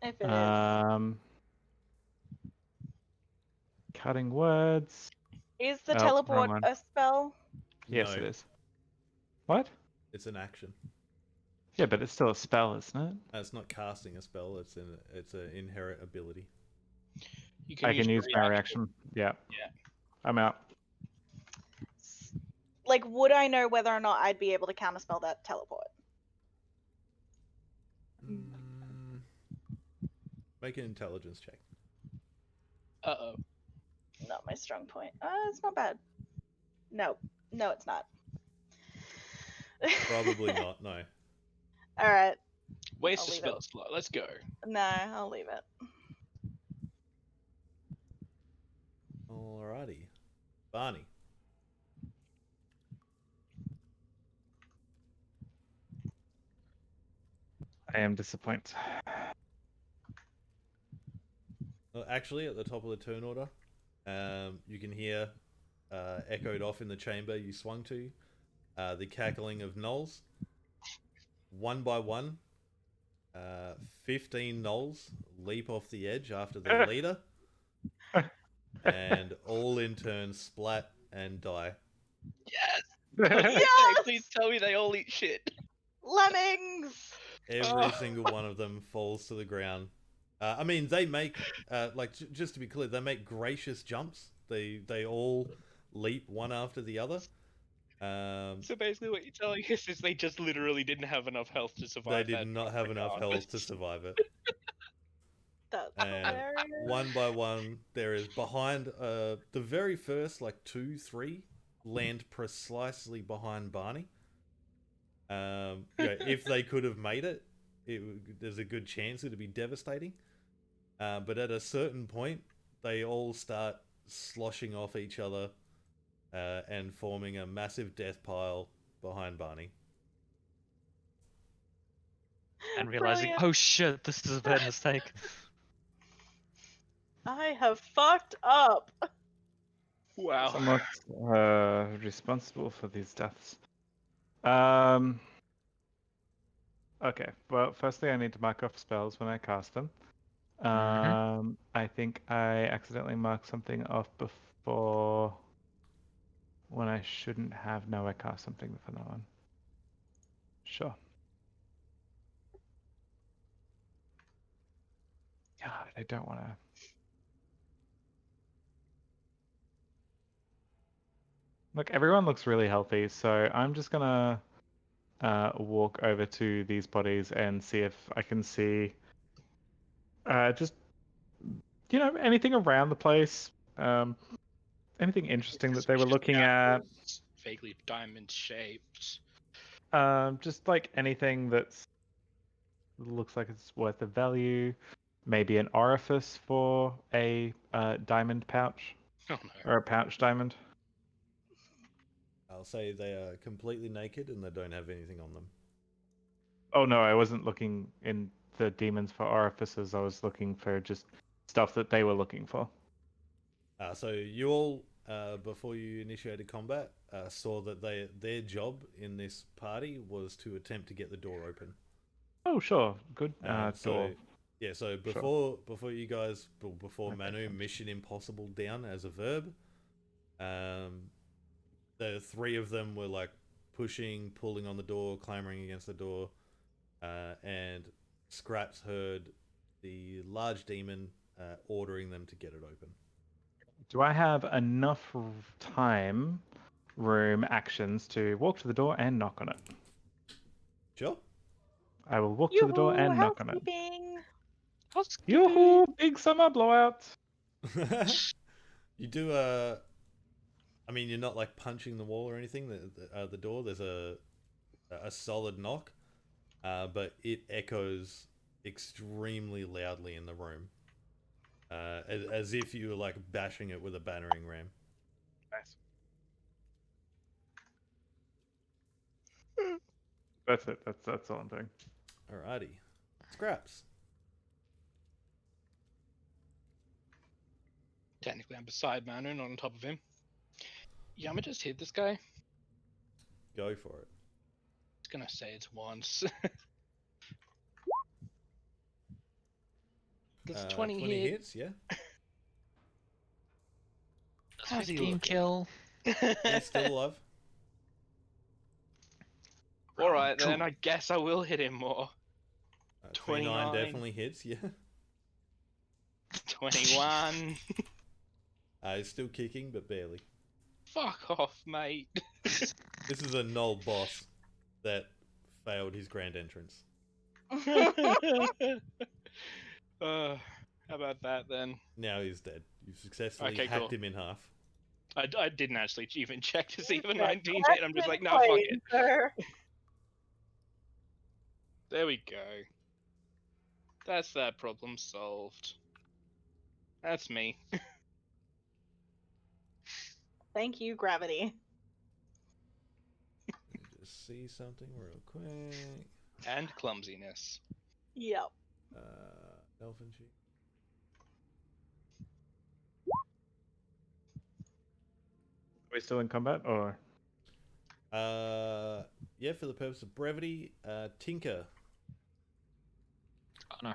If it is. Cutting words. Is the Oh, teleport wrong one. a spell? Yes, No, it is. What? it's an action. Yeah, but it's still a spell, isn't it? It's not casting a spell. It's an inherent ability. You I can your use my reaction. Yeah. Yeah. I'm out. Like, would I know whether or not I'd be able to counterspell that teleport? Make an intelligence check. Uh-oh. Not my strong point. It's not bad. No, it's not. Probably not. No. All right. Waste I'll a leave spell it. slot. Let's go. No, I'll leave it. Alrighty, Barney. I am disappointed. Well, actually, at the top of the turn order, you can hear echoed off in the chamber you swung to the cackling of gnolls. One by one, 15 gnolls leap off the edge after their leader, and all in turn splat and die. Yes! Yes! Please tell me they all eat shit. Lemmings! Every single one of them falls to the ground. I mean, they make, just to be clear, they make gracious jumps. They all leap one after the other. So basically what you're telling us is they just literally didn't have enough health to survive They that did not jump have enough regardless. health to survive it. That's And hilarious. one by one, there is behind the very first, 2, 3 land precisely behind Barney. If they could have made it, there's a good chance it'd be devastating. But at a certain point, they all start sloshing off each other and forming a massive death pile behind Barney. And realizing, Brilliant. oh shit, this is a bad mistake. I have fucked up. Wow. somewhat responsible for these deaths. Okay, well, firstly, I need to mark off spells when I cast them. I think I accidentally marked something off before when I shouldn't have. No, I cast something for that one. Sure. God, I don't want to. Look, everyone looks really healthy, so I'm just gonna walk over to these bodies and see if I can see just anything around the place, anything interesting that they were Suspicious looking at, couches, vaguely diamond shaped. just like anything that's looks like it's worth of value. Maybe an orifice for a diamond pouch Oh no. or a pouch diamond. I'll say they are completely naked and they don't have anything on them. Oh no, I wasn't looking in the demons for orifices. I was looking for just stuff that they were looking for. So you all, before you initiated combat, saw that their job in this party was to attempt to get the door open. Oh sure, good So door. yeah, so Sure. before you guys, before Okay, Manu, thanks. Mission Impossible down as a verb. The three of them were like pushing, pulling on the door, clamoring against the door, and Scraps heard the large demon ordering them to get it open. Do I have enough room, actions to walk to the door and knock on it? Sure. I will walk to the door Yoo-hoo, and knock on it. housekeeping. Yoo-hoo! Big summer blowout! You do I mean, you're not like punching the wall or anything. The door, there's a solid knock, but it echoes extremely loudly in the room, as if you were like bashing it with a battering ram. Nice. That's it. That's all I'm doing. Alrighty, Scraps. Technically, I'm beside Manu, not on top of him. Yeah, I'm gonna just hit this guy. Go for it. Just gonna say it's once. Does 20 hit? hits, yeah. How's he 15 looking? kill. He's still alive. Alright then, I guess I will hit him more. 29 29. definitely hits, yeah. 21. He's still kicking, but barely. Fuck off, mate. This is a null boss that failed his grand entrance. How about that then? Now he's dead. You've successfully Okay, hacked cool. him in half. I didn't actually even check to see if a Okay, 19 hit. I'm just like, no, fuck it. Sir. There we go. That's that problem solved. That's me. Thank you, gravity. Let me just see something real quick. And clumsiness. Yep. Elfin Chief. Are we still in combat or? Yeah, for the purpose of brevity, Tinker. Oh no.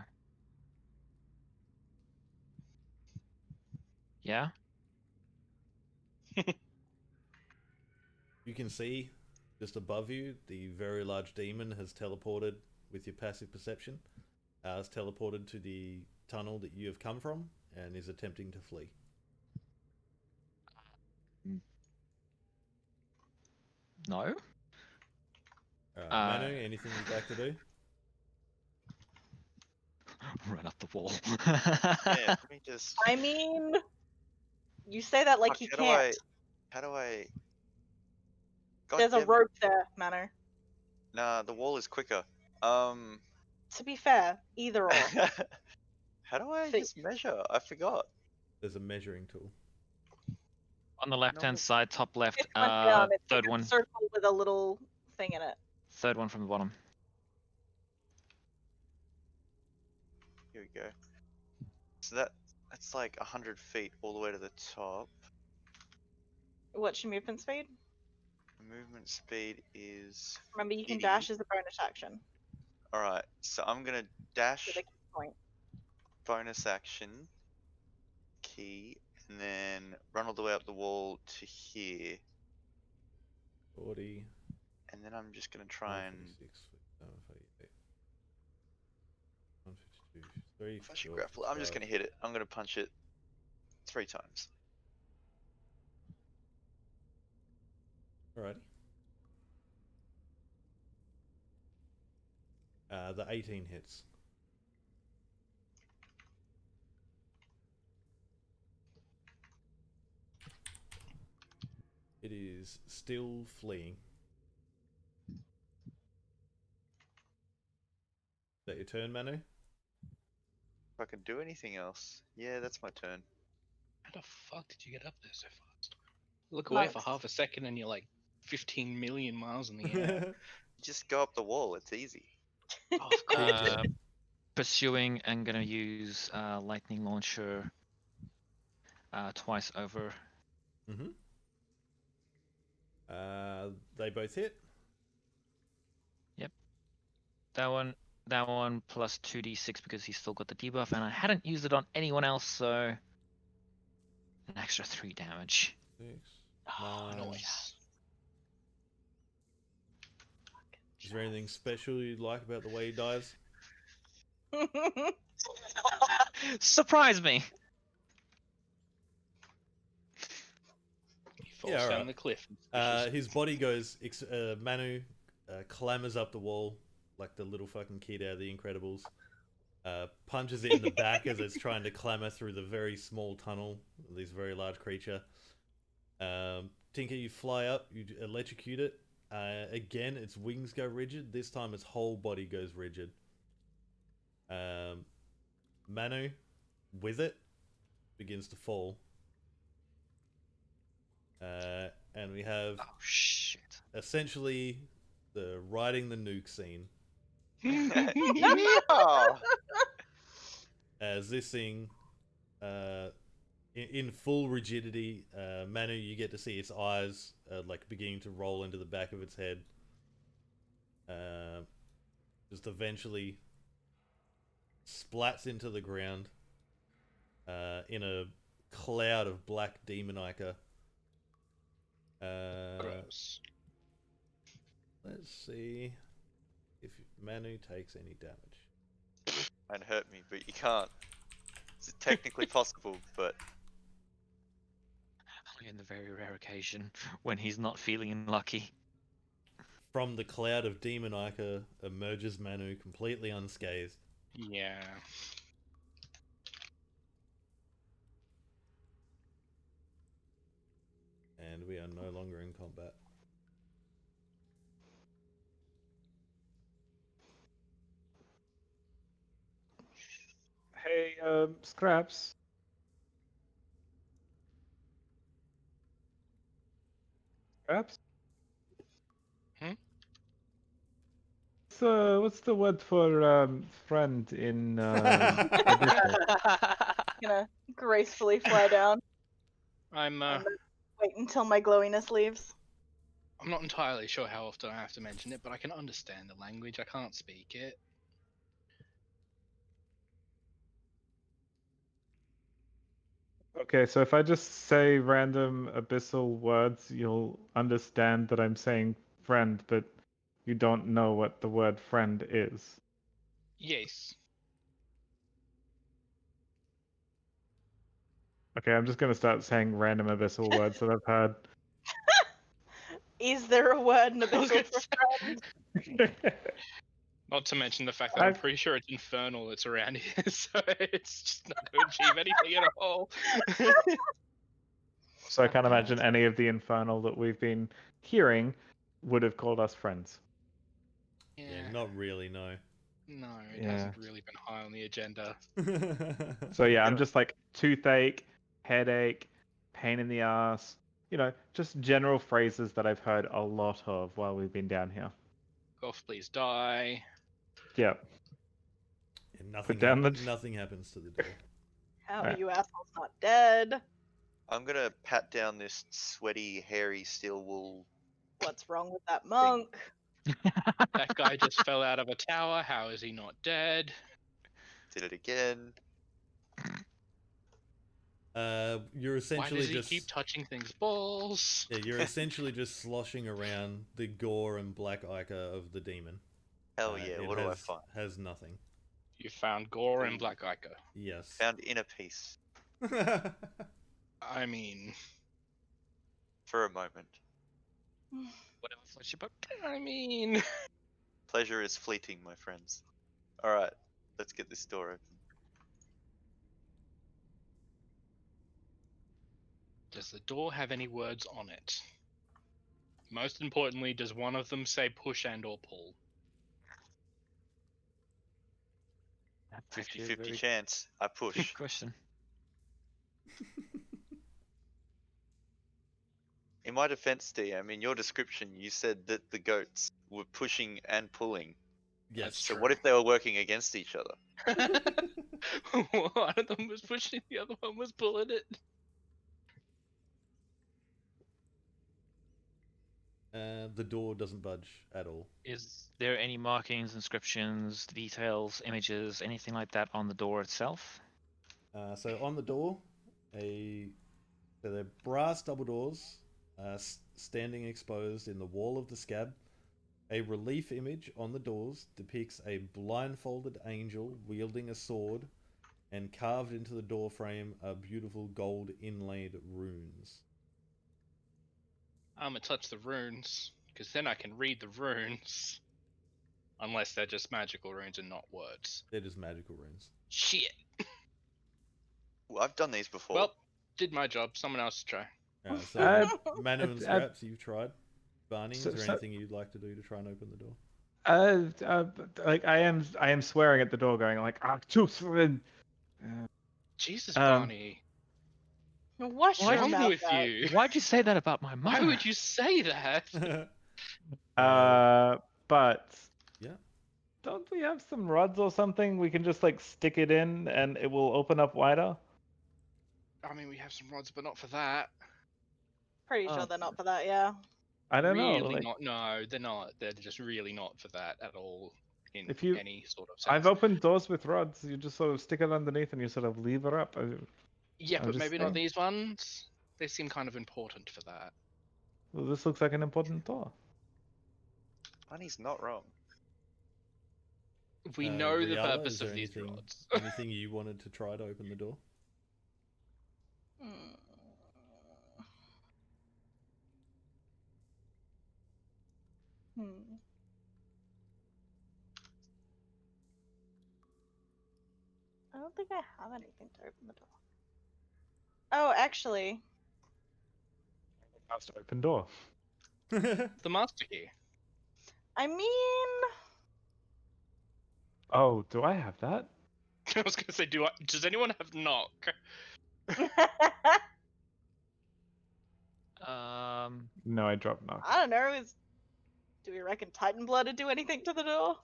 Yeah? You can see just above you, the very large demon has teleported with your passive perception. Has teleported to the tunnel that you have come from and is attempting to flee. No? Manu, anything you'd like to do? Run up the wall. Yeah, let me just. I mean, you say that like Fuck, he how can't. How do I? God There's a damn it. rope there, Manor. Nah, the wall is quicker. To be fair, either or. How do I See- just measure? I forgot. There's a measuring tool. On the left-hand Normal- side, top left, It's one down. It's third like one, a circle with a little thing in it. third one from the bottom. Here we go. So that's like 100 feet all the way to the top. What's your movement speed? Movement speed is Remember, you can 50. dash as a bonus action. Alright, so I'm gonna With dash a key point. bonus action key and then run all the way up the wall to here. 40, And then I'm just gonna try and 146, 152, 3, if I should 4, grapple, I'm just 5. gonna hit it. I'm gonna punch it 3 times. Alrighty. The 18 hits. It is still fleeing. Is that your turn, Manu? If I can do anything else. Yeah, that's my turn. How the fuck did you get up there so fast? Look away for Nice. half a second and you're like 15 million miles in the air. Just go up the wall, it's easy. Oh, of course. Pursuing and gonna use lightning launcher twice over. Mm-hmm. They both hit. That one plus 2d6 because he's still got the debuff, and I hadn't used it on anyone else, so an extra 3 damage. 6, Oh, 9. Nice. Is there anything special you'd like about the way he dies? Surprise me! He falls Yeah, down alright. the cliff. And His body goes. Manu clambers up the wall like the little fucking kid out of The Incredibles. Punches it in the back as it's trying to clamber through the very small tunnel of this very large creature. Tinker, you fly up, you electrocute it. Again, its wings go rigid. This time, its whole body goes rigid. Manu, with it, begins to fall. And we have Oh shit. essentially the riding the nuke scene. Yeah! As this thing, in full rigidity, Manu, you get to see its eyes like beginning to roll into the back of its head. Just eventually splats into the ground in a cloud of black demon ichor. gross. Let's see if Manu takes any damage. Might hurt me, but you can't. It's technically possible, but Only in the very rare occasion when he's not feeling lucky. From the cloud of demon ichor emerges Manu completely unscathed. Yeah. And we are no longer in combat. Hey, Scraps. Scraps? Hmm? What's the word for friend in Abyssal? Gonna gracefully fly down I'm and then wait until my glowiness leaves. I'm not entirely sure how often I have to mention it, but I can understand the language. I can't speak it. Okay, so if I just say random abyssal words, you'll understand that I'm saying friend, but you don't know what the word friend is. Yes. Okay, I'm just gonna start saying random abyssal words that I've heard. Is there a word in I was abyssal gonna for say- friend? Not to mention the fact that I'm I've- pretty sure it's infernal that's around here, so it's just not going to achieve anything at all. So I can't imagine any of the infernal that we've been hearing would have called us friends. Yeah, not really, no. No, it Yeah. hasn't really been high on the agenda. So yeah, I'm just like toothache, headache, pain in the ass. You know, just general phrases that I've heard a lot of while we've been down here. Goth, please die. Yeah. And nothing, down the- nothing happens to the door. How are Alright. you assholes not dead? I'm gonna pat down this sweaty, hairy steel wool. What's wrong with that monk? That guy just fell out of a tower. How is he not dead? Did it again. You're Why essentially does he just keep touching things' balls? yeah, you're essentially just sloshing around the gore and black ichor of the demon. Hell yeah! It What do I has find? has nothing. You found gore and Ooh. black ichor. Yes. Found inner peace I mean, for a moment. Whatever floats your boat. I mean, Pleasure is fleeting, my friends. All right, let's get this door open. does the door have any words on it? Most importantly, does one of them say push and or pull? That's actually a 50-50 very chance. I good push. question. In my defense, DM, in your description, you said that the goats were pushing and pulling. Yes. That's So true. what if they were working against each other? One of them was pushing, the other one was pulling it. The door doesn't budge at all. Is there any markings, inscriptions, details, images, anything like that on the door itself? So on the door, so they're brass double doors, standing exposed in the wall of the scab. A relief image on the doors depicts a blindfolded angel wielding a sword, and carved into the door frame are beautiful gold inlaid runes. I'm gonna touch the runes, because then I can read the runes. Unless they're just magical runes and not words. They're just magical runes. Shit. Ooh, I've done these before. Well, did my job. Someone else try. So Manu and uh, Scraps, you've tried. Barney, so- is there so- anything you'd like to do to try and open the door? Like I am swearing at the door, going like, "Ah, tooth!" Jesus, Um, Barney. Wash What's your wrong mouth with out. you? Why'd you say that about my Why mother? would you say that? But Yeah. don't we have some rods or something? We can just like stick it in, and it will open up wider. I mean, we have some rods, but not for that. Pretty sure Oh. they're not for that, yeah. I don't know. Really Like, not. No, they're not. They're just really not for that at all. In If you- any sort of sense. I've opened doors with rods. You just sort of stick it underneath, and you sort of lever up. Yeah, I'm but just maybe saying. not these ones. They seem kind of important for that. Well, this looks like an important door. Bunny's not wrong. We know the Riala, purpose is there of these anything, rods. anything you wanted to try to open the door? Hmm. Hmm. I don't think I have anything to open the door. Oh, actually, House to open door. The master key. I mean, Oh, do I have that? I was gonna say, does anyone have knock? No, I dropped knock. I don't know. Do we reckon Titan Blood would do anything to the door?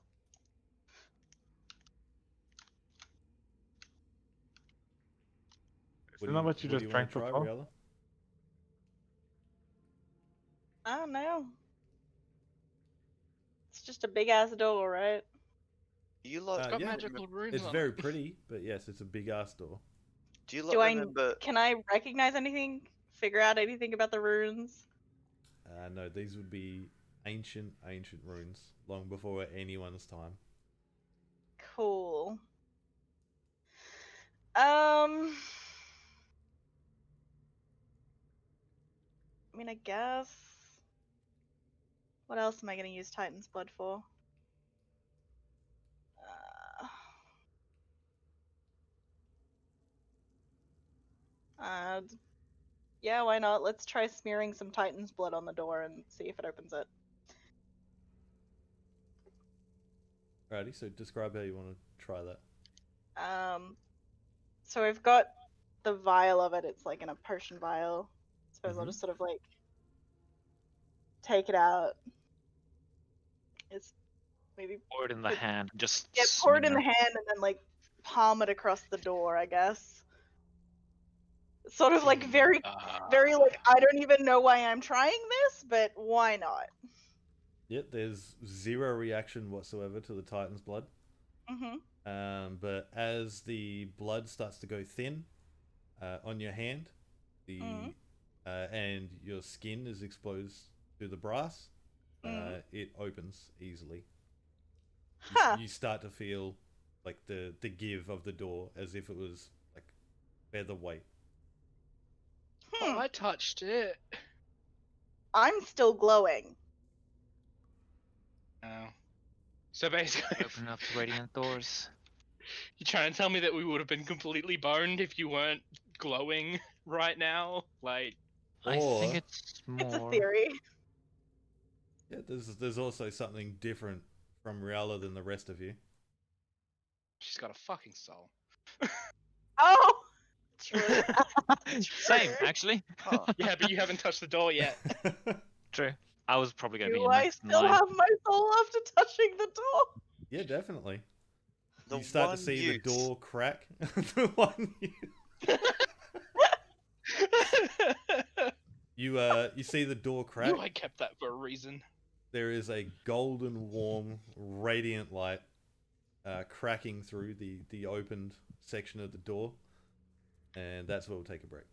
Isn't that what you just want drank to try, before? Riala? I don't know. It's just a big ass door, right? You lot, Got yeah, magical runes It's on very it. pretty, but yes, it's a big ass door. do you lot Do I remember? can I recognize anything? Figure out anything about the runes? No, these would be ancient runes, long before anyone's time. Cool. I mean, I guess. What else am I gonna use Titan's Blood for? Uh, yeah, why not? Let's try smearing some Titan's Blood on the door and see if it opens it. Alrighty, so describe how you want to try that. So I've got the vial of it. It's like in a potion vial. Suppose I'll Mhm. just sort of like take it out. It's maybe Pour it in the Put- hand. Just pour it in smear. the hand and then like palm it across the door, I guess. Sort of like very, very like, Ah. I don't even know why I'm trying this, but why not? Yep, there's zero reaction whatsoever to the Titan's blood. Mm-hmm. But as the blood starts to go thin on your hand, Mhm. and your skin is exposed to the brass, Mhm. it opens easily. Huh. You start to feel like the give of the door as if it was like featherweight. Oh, I touched it. I'm still glowing. Oh. So basically, Open up the radiant doors. you're trying to tell me that we would have been completely boned if you weren't glowing right now? Like, I think Or- it's It's a more. theory. Yeah, there's also something different from Riala than the rest of you. she's got a fucking soul. Oh, true. Same, actually. Huh. Yeah, but you haven't touched the door yet. True. I was probably gonna be Do in I next in still line. have my soul after touching the door? Yeah, definitely. The You start to one see use. the door crack. The one you see the door crack. Knew I kept that for a reason. There is a golden, warm, radiant light cracking through the opened section of the door, and that's where we'll take a break.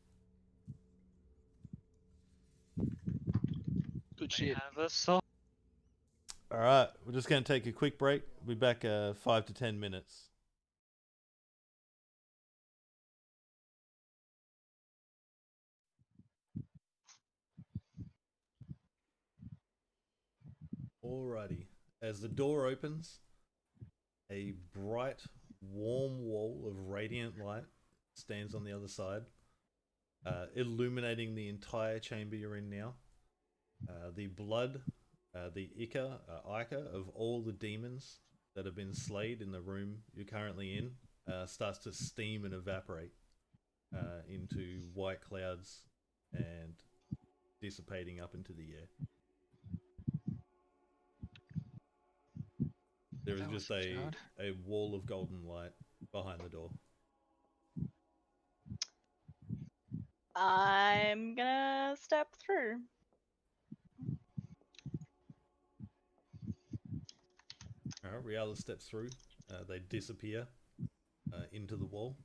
Good I shit. have a soul. All right, we're just going to take a quick break. We'll be back 5 to 10 minutes. Alrighty. As the door opens, a bright, warm wall of radiant light stands on the other side, illuminating the entire chamber you're in now. The blood, the ichor of all the demons that have been slayed in the room you're currently in, starts to steam and evaporate into white clouds and dissipating up into the air. There is That just wasn't too hard. a wall of golden light behind the door. I'm gonna step through. Alright, Riala steps through. They disappear into the wall.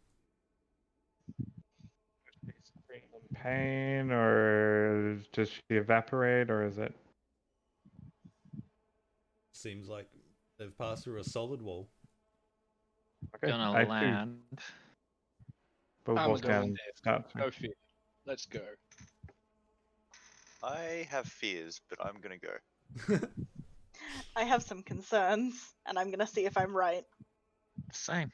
Pain, or does she evaporate, or is it? Seems like they've passed through a solid wall. Okay, Gonna I too land. will I'm walk going down and there. start. Go fit. Let's go. I have fears, but I'm gonna go. I have some concerns, and I'm gonna see if I'm right. Same.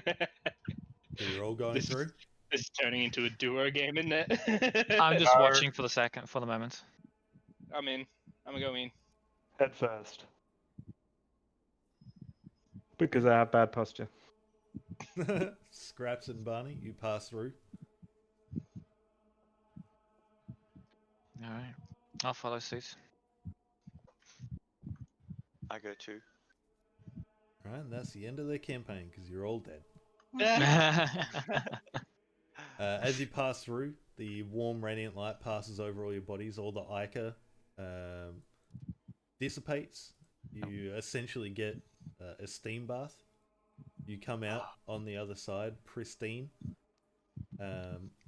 So you're all going This- through? This is turning into a duo game, isn't it? I'm just No. watching for the moment. I'm in. I'm gonna go in. Head first. Because I have bad posture. Scraps and Barney, you pass through. Alright. I'll follow suit. I go too. Alright, and that's the end of their campaign because you're all dead. As you pass through, the warm radiant light passes over all your bodies. All the ichor dissipates. You essentially get a steam bath. You come out on the other side pristine.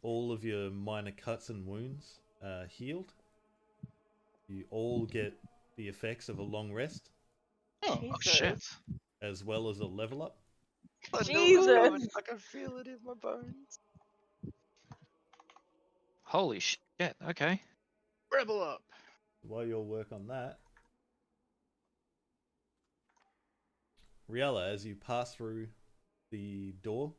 All of your minor cuts and wounds healed. You all get the effects of a long rest, Oh, Oh shit. as well as a level up. I Jesus. I can feel it in my bones. Holy shit. Okay. rebel up. While you'll work on that, Riella, as you pass through the door,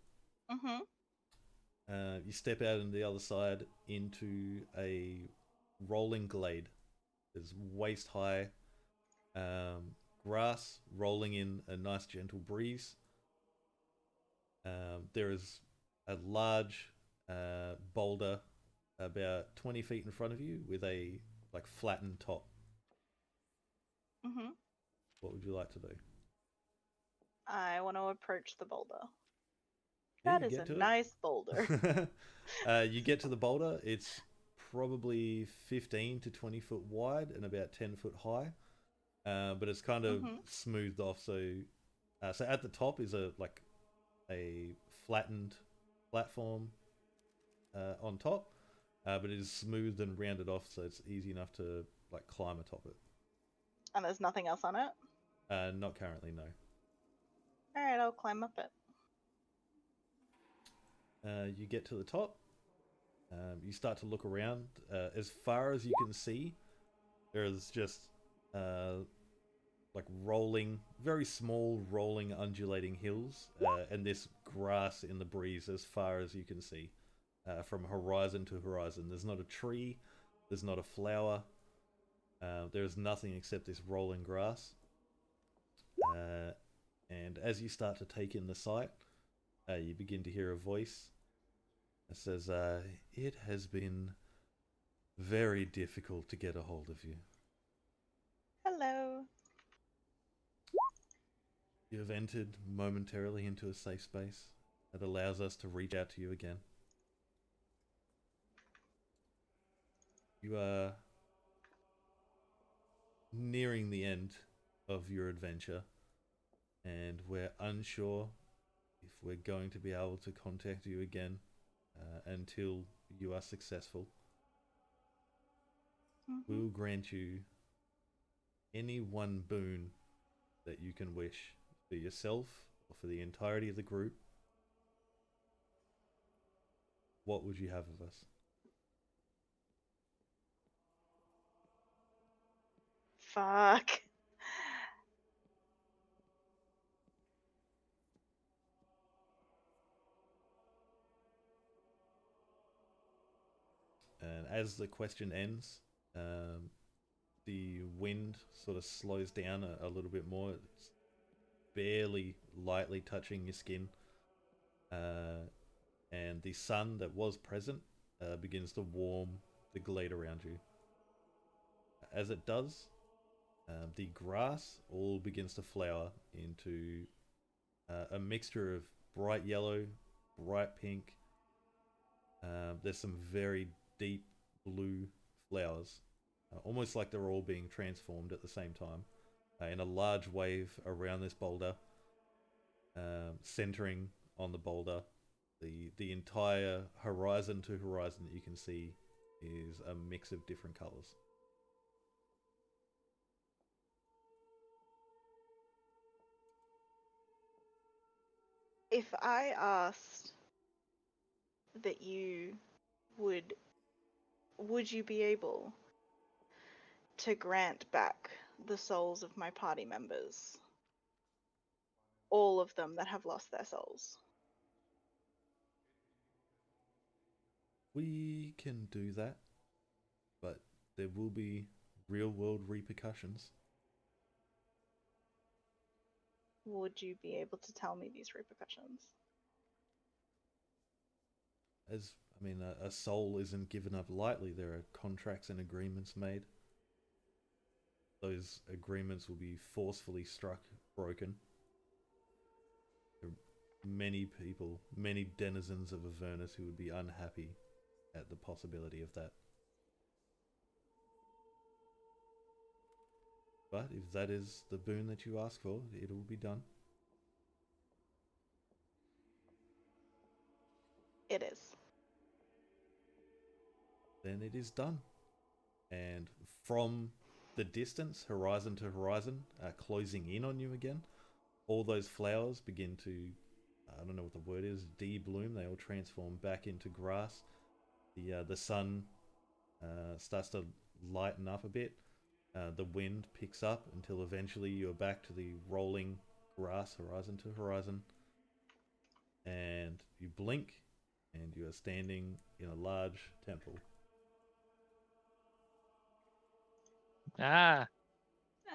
Mm-hmm. you step out on the other side into a rolling glade. There's waist high grass rolling in a nice gentle breeze. There is a large boulder about 20 feet in front of you with a like flattened top. Mm-hmm. What would you like to do? I want to approach the boulder. Yeah, That you is a get to nice boulder. it. You get to the boulder. It's probably 15 to 20 foot wide and about 10 foot high. But it's kind of Mhm. smoothed off. So at the top is a flattened platform on top, but it is smoothed and rounded off, so it's easy enough to like climb atop it. And there's nothing else on it? Not currently, no. Alright, I'll climb up it. You get to the top. You start to look around. As far as you can see, there is just like rolling, very small, rolling, undulating hills, and this grass in the breeze as far as you can see, from horizon to horizon. There's not a tree, there's not a flower, there's nothing except this rolling grass. And as you start to take in the sight, you begin to hear a voice that says, "It has been very difficult to get a hold of you. Hello. You have entered momentarily into a safe space that allows us to reach out to you again. You are nearing the end of your adventure, and we're unsure if we're going to be able to contact you again until you are successful. We Mhm. will grant you any one boon that you can wish for yourself or for the entirety of the group. What would you have of us? Fuck. And as the question ends, the wind sort of slows down a little bit more. It's barely lightly touching your skin. And the sun that was present begins to warm the glade around you. As it does, the grass all begins to flower into a mixture of bright yellow, bright pink. There's some very deep blue flowers, almost like they're all being transformed at the same time, in a large wave around this boulder, centering on the boulder. The entire horizon to horizon that you can see is a mix of different colors. If I asked that you would you be able to grant back the souls of my party members? All of them that have lost their souls. We can do that, but there will be real world repercussions. Would you be able to tell me these repercussions? As I mean, a soul isn't given up lightly. There are contracts and agreements made. Those agreements will be forcefully struck, broken. There are many people, many denizens of Avernus who would be unhappy at the possibility of that. But if that is the boon that you ask for, it will be done. It is. Then it is done. And from the distance, horizon to horizon, closing in on you again, all those flowers begin to, I don't know what the word is, de-bloom. They all transform back into grass. The sun starts to lighten up a bit. The wind picks up until eventually you're back to the rolling grass, horizon to horizon. And you blink, and you are standing in a large temple. Ah,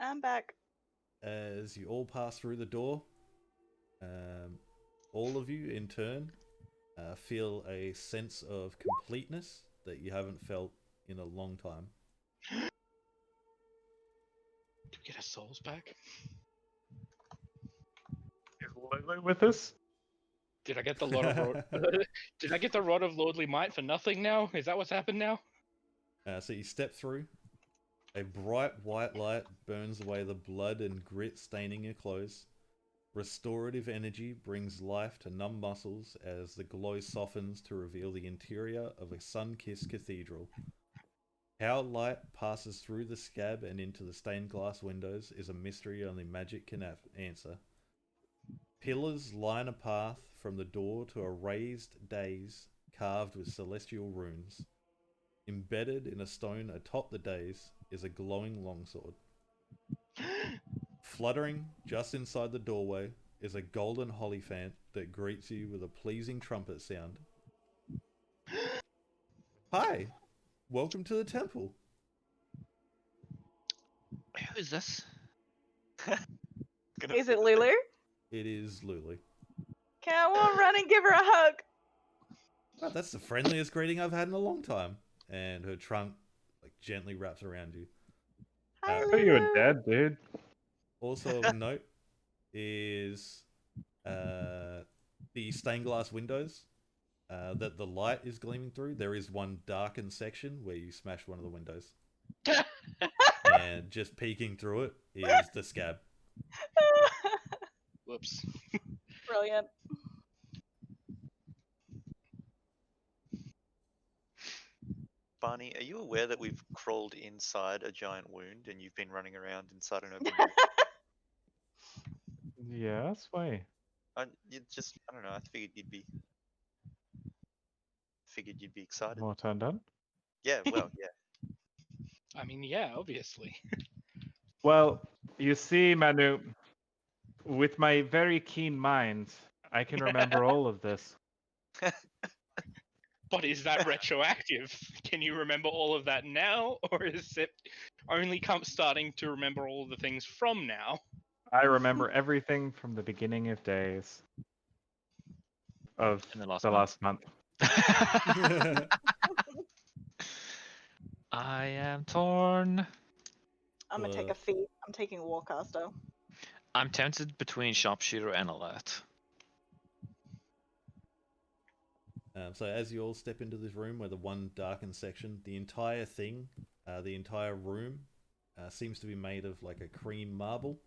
I'm back. As you all pass through the door, all of you in turn feel a sense of completeness that you haven't felt in a long time. Do we get our souls back? Is Lulu with us? Did I get the lot of Did I get the rod of lordly might for nothing now? Is that what's happened now? So you step through. A bright white light burns away the blood and grit staining your clothes. Restorative energy brings life to numb muscles as the glow softens to reveal the interior of a sun-kissed cathedral. How light passes through the scab and into the stained glass windows is a mystery only magic can answer. Pillars line a path from the door to a raised dais carved with celestial runes. Embedded in a stone atop the dais is a glowing longsword. Fluttering just inside the doorway is a golden hollyphant that greets you with a pleasing trumpet sound. Hi, welcome to the temple. Who is this? Is it Lulu? It is Lulu. Come on, run and give her a hug. Oh, that's the friendliest greeting I've had in a long time. And her trunk gently wraps around you. Hi, I Lulu. thought you were dead, dude. Also of note is the stained glass windows that the light is gleaming through. There is one darkened section where you smash one of the windows. And just peeking through it is the scab. Whoops. Brilliant. Barney, are you aware that we've crawled inside a giant wound and you've been running around inside an open wound? Yes, why? I don't know. I figured you'd be excited. More turned on? Yeah, well, yeah. I mean, yeah, obviously. Well, you see, Manu, with my very keen mind, I can remember all of this. But is that retroactive? Can you remember all of that now, or is it only starting to remember all of the things from now? I remember everything from the beginning of days of In the last the month. last month. I am torn. I'm gonna take a feat. I'm taking Warcaster. I'm tempted between sharpshooter and alert. So as you all step into this room where the one darkened section, the entire thing, the entire room, seems to be made of like a cream marble.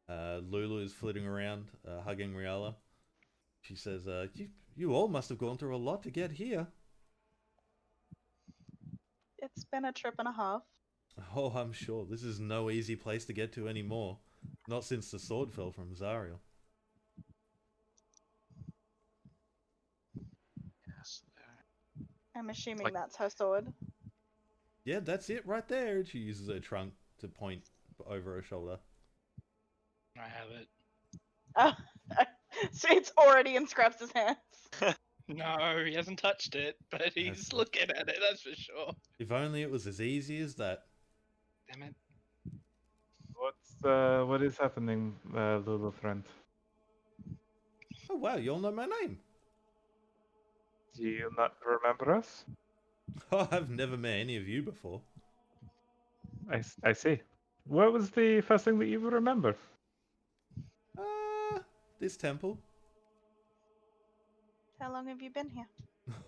Lulu is flitting around, hugging Riala. She says, you all must have gone through a lot to get here. It's been a trip and a half. Oh, I'm sure. This is no easy place to get to anymore. Not since the sword fell from Zariel. Yes. I'm assuming Like- that's her sword. Yeah, that's it right there. And she uses her trunk to point over her shoulder. I have it. Oh, so it's already in Scraps' hands. No, he hasn't touched it, but he's That's- looking at it, that's for sure. If only it was as easy as that. Damn it. What is happening, Lulu friend? Oh wow, you all know my name. Do you not remember us? Oh, I've never met any of you before. I see. What was the first thing that you would remember? This temple. How long have you been here?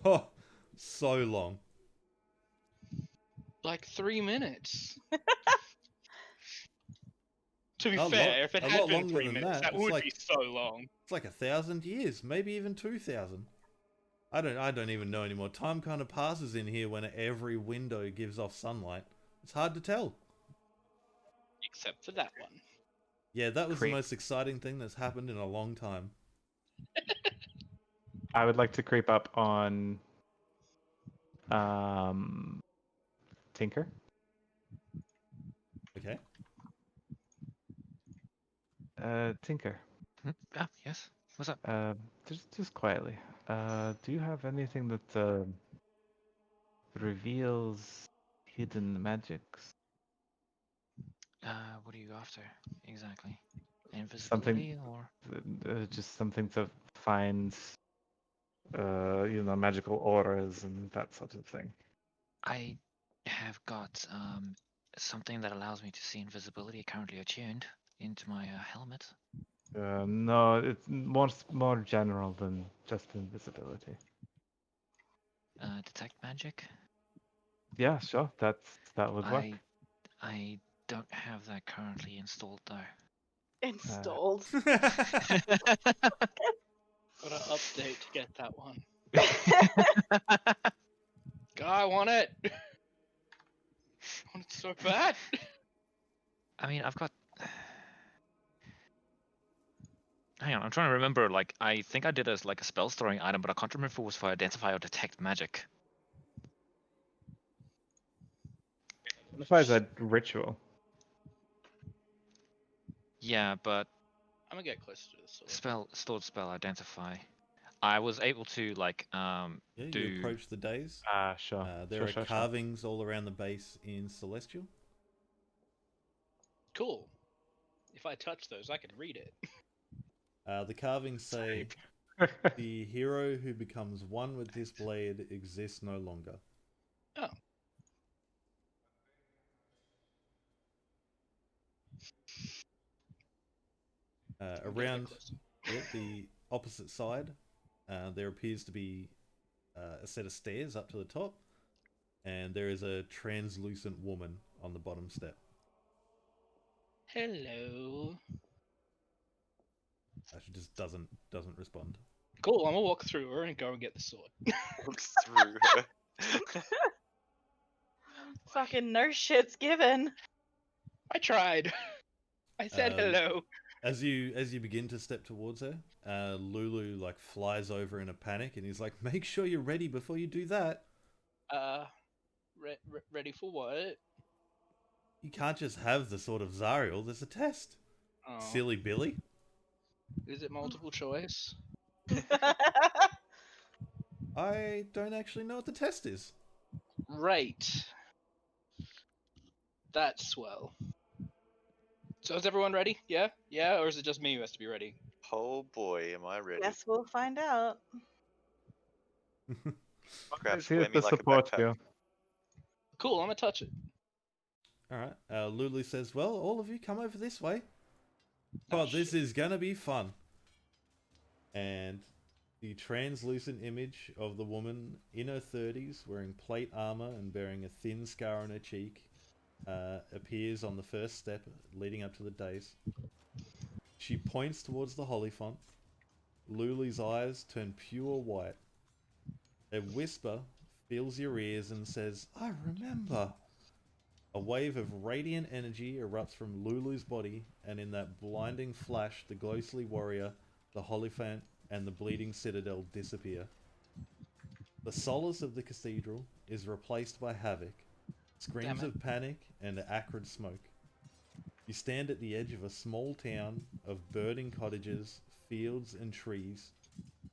Oh, so long. Like 3 minutes. To be A fair, lot- if it a had lot been longer 3 than minutes, that. that It's would like- be so long. It's like 1,000 years, maybe even 2,000. I don't even know anymore. Time kind of passes in here when every window gives off sunlight. It's hard to tell. Except for that one. Yeah, that was Creep. the most exciting thing that's happened in a long time. I would like to creep up on Tinker. Okay. Tinker. Ah, yes. What's up? Just quietly. Do you have anything that reveals hidden magics? What are you after exactly? Invisibility or? Just something to find, magical auras and that sort of thing. I have got something that allows me to see invisibility currently attuned into my helmet. No, it's more general than just invisibility. Detect magic. Yeah, sure. That would work. I don't have that currently installed though. Installed. Gotta update to get that one. God, I want it. I want it so bad. I mean, I've got. Hang on, I'm trying to remember. Like, I think I did as like a spell storing item, but I can't remember if it was for identify or detect magic. Identifies a ritual. Yeah, but I'm gonna get closer to the sword. stored spell identify. I was able to like Yeah, do. you approach the days. Sure. There Sure. are carvings all around the base in Celestial. Cool. If I touch those, I can read it. The carvings say, "The hero who becomes one with this blade exists no longer." Oh. I'm getting a Around bit closer. the opposite side, there appears to be a set of stairs up to the top, and there is a translucent woman on the bottom step. Hello. She just doesn't respond. Cool. I'm gonna walk through her and go and get the sword. Looks through her. Fucking no shit's given. I tried. I said hello. As you begin to step towards her, Lulu like flies over in a panic, and he's like, "Make sure you're ready before you do that. Ready for what? You can't just have the sword of Zariel. There's a test." Oh. Silly Billy. Is it multiple choice? I don't actually know what the test is. Right. That's swell. So is everyone ready? Yeah? Yeah? Or is it just me who has to be ready? Oh boy, am I ready. Guess we'll find out. Craps, Here's wear me the like a support backpack. here. Cool, I'm gonna touch it. Alright, Lulu says, "Well, all of you come over this way. Oh, Oh, this shit. is gonna be fun." And the translucent image of the woman in her 30s, wearing plate armor and bearing a thin scar on her cheek, appears on the first step leading up to the dais. She points towards the holy font. Lulu's eyes turn pure white. A whisper fills your ears and says, "I remember." A wave of radiant energy erupts from Lulu's body, and in that blinding flash, the ghostly warrior, the Hollyphant, and the bleeding citadel disappear. The solace of the cathedral is replaced by havoc, screams Damn it. of panic, and acrid smoke. You stand at the edge of a small town of burning cottages, fields, and trees.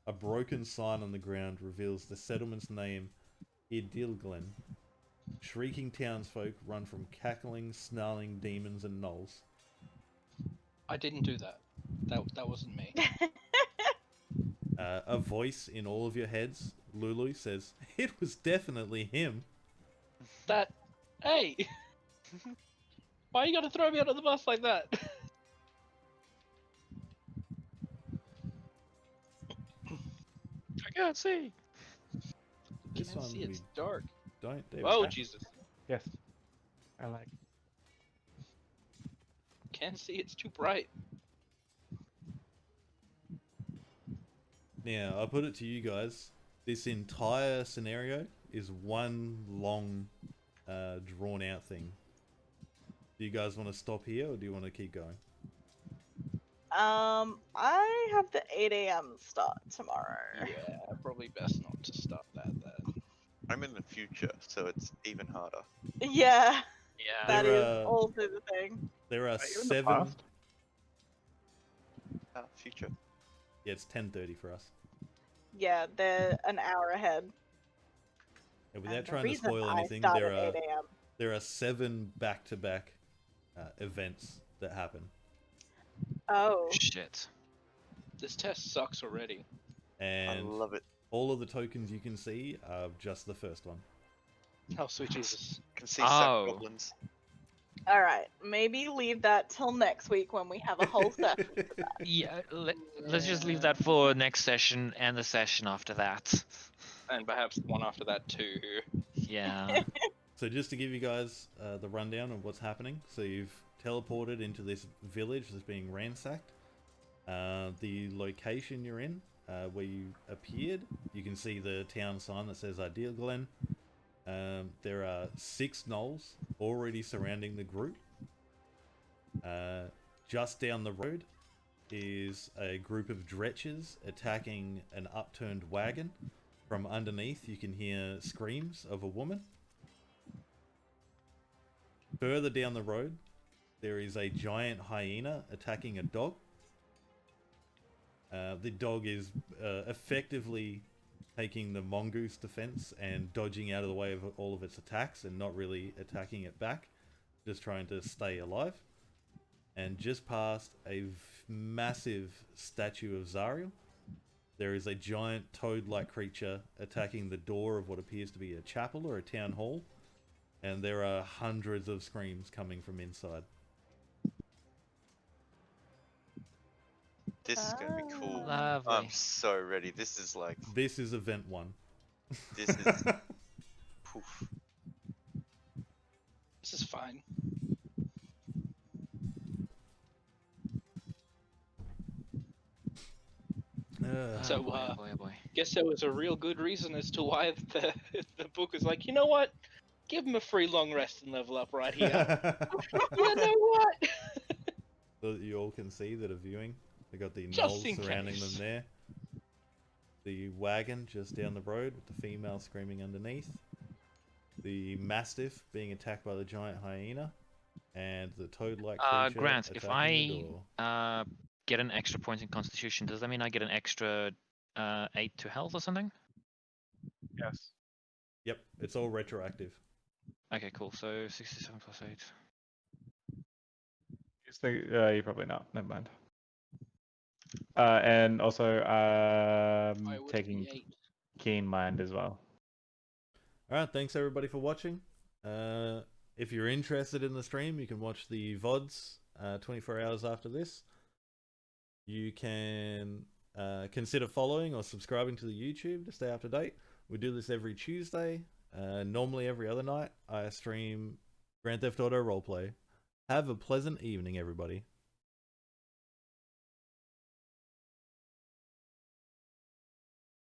A broken sign on the ground reveals the settlement's name, Idilglen. Shrieking townsfolk run from cackling, snarling demons and gnolls. I didn't do that. That wasn't me. A voice in all of your heads, Lulu, says, "It was definitely him." That. Hey! Why you gotta throw me under the bus like that? I can't see. This Can't one see, we it's dark. don't. There Oh, we go. Jesus. Yes. I like. Can't see, it's too bright. Now, I put it to you guys. This entire scenario is one long, drawn out thing. Do you guys want to stop here, or do you want to keep going? I have the 8 a.m. start tomorrow. Yeah, probably best not to stop that then. I'm in the future, so it's even harder. Yeah, Yeah. that There is are- also the thing. There are Are you in the 7. past? Future. Yeah, it's 10:30 for us. Yeah, they're an hour ahead. And without And the trying to reason spoil I anything, start there at 8 are a.m. there are 7 back-to-back events that happen, Oh, Shit. This test sucks already. I and love it. all of the tokens you can see are just the first one. Oh, sweet Jesus. Can see Oh. goblins. All right, maybe leave that till next week when we have a whole session. Yeah, let's just leave that for next session and the session after that. And perhaps one after that too. Yeah. So just to give you guys the rundown of what's happening. So you've teleported into this village that's being ransacked. The location you're in, where you appeared, you can see the town sign that says Ideal Glen. There are 6 gnolls already surrounding the group. Just down the road is a group of dretchers attacking an upturned wagon. From underneath, you can hear screams of a woman. Further down the road, there is a giant hyena attacking a dog. The dog is effectively taking the mongoose defense and dodging out of the way of all of its attacks and not really attacking it back, just trying to stay alive. And just past a massive statue of Zariel, there is a giant toad-like creature attacking the door of what appears to be a chapel or a town hall, and there are hundreds of screams coming from inside. This is gonna be cool. Lovely. I'm so ready. This is like, This is event 1. this is poof. This is fine. So, oh boy, oh boy, oh boy. Guess there was a real good reason as to why the book was like, you know what? Give him a free long rest and level up right here. You know what? So that you all can see that are viewing. They got the Just gnolls in surrounding case. them there. The wagon just down the road with the female screaming underneath. The mastiff being attacked by the giant hyena. And the toad-like creature Grant, if attacking the I door. get an extra point in Constitution, does that mean I get an extra 8 to health or something? Yes. Yep, it's all retroactive. Okay, cool. So 67 plus 8. You probably not. Never mind. And also, Why would it taking be 8? keen mind as well. Alright, thanks everybody for watching. If you're interested in the stream, you can watch the VODs 24 hours after this. You can consider following or subscribing to the YouTube to stay up to date. We do this every Tuesday. Normally every other night, I stream Grand Theft Auto Roleplay. Have a pleasant evening, everybody.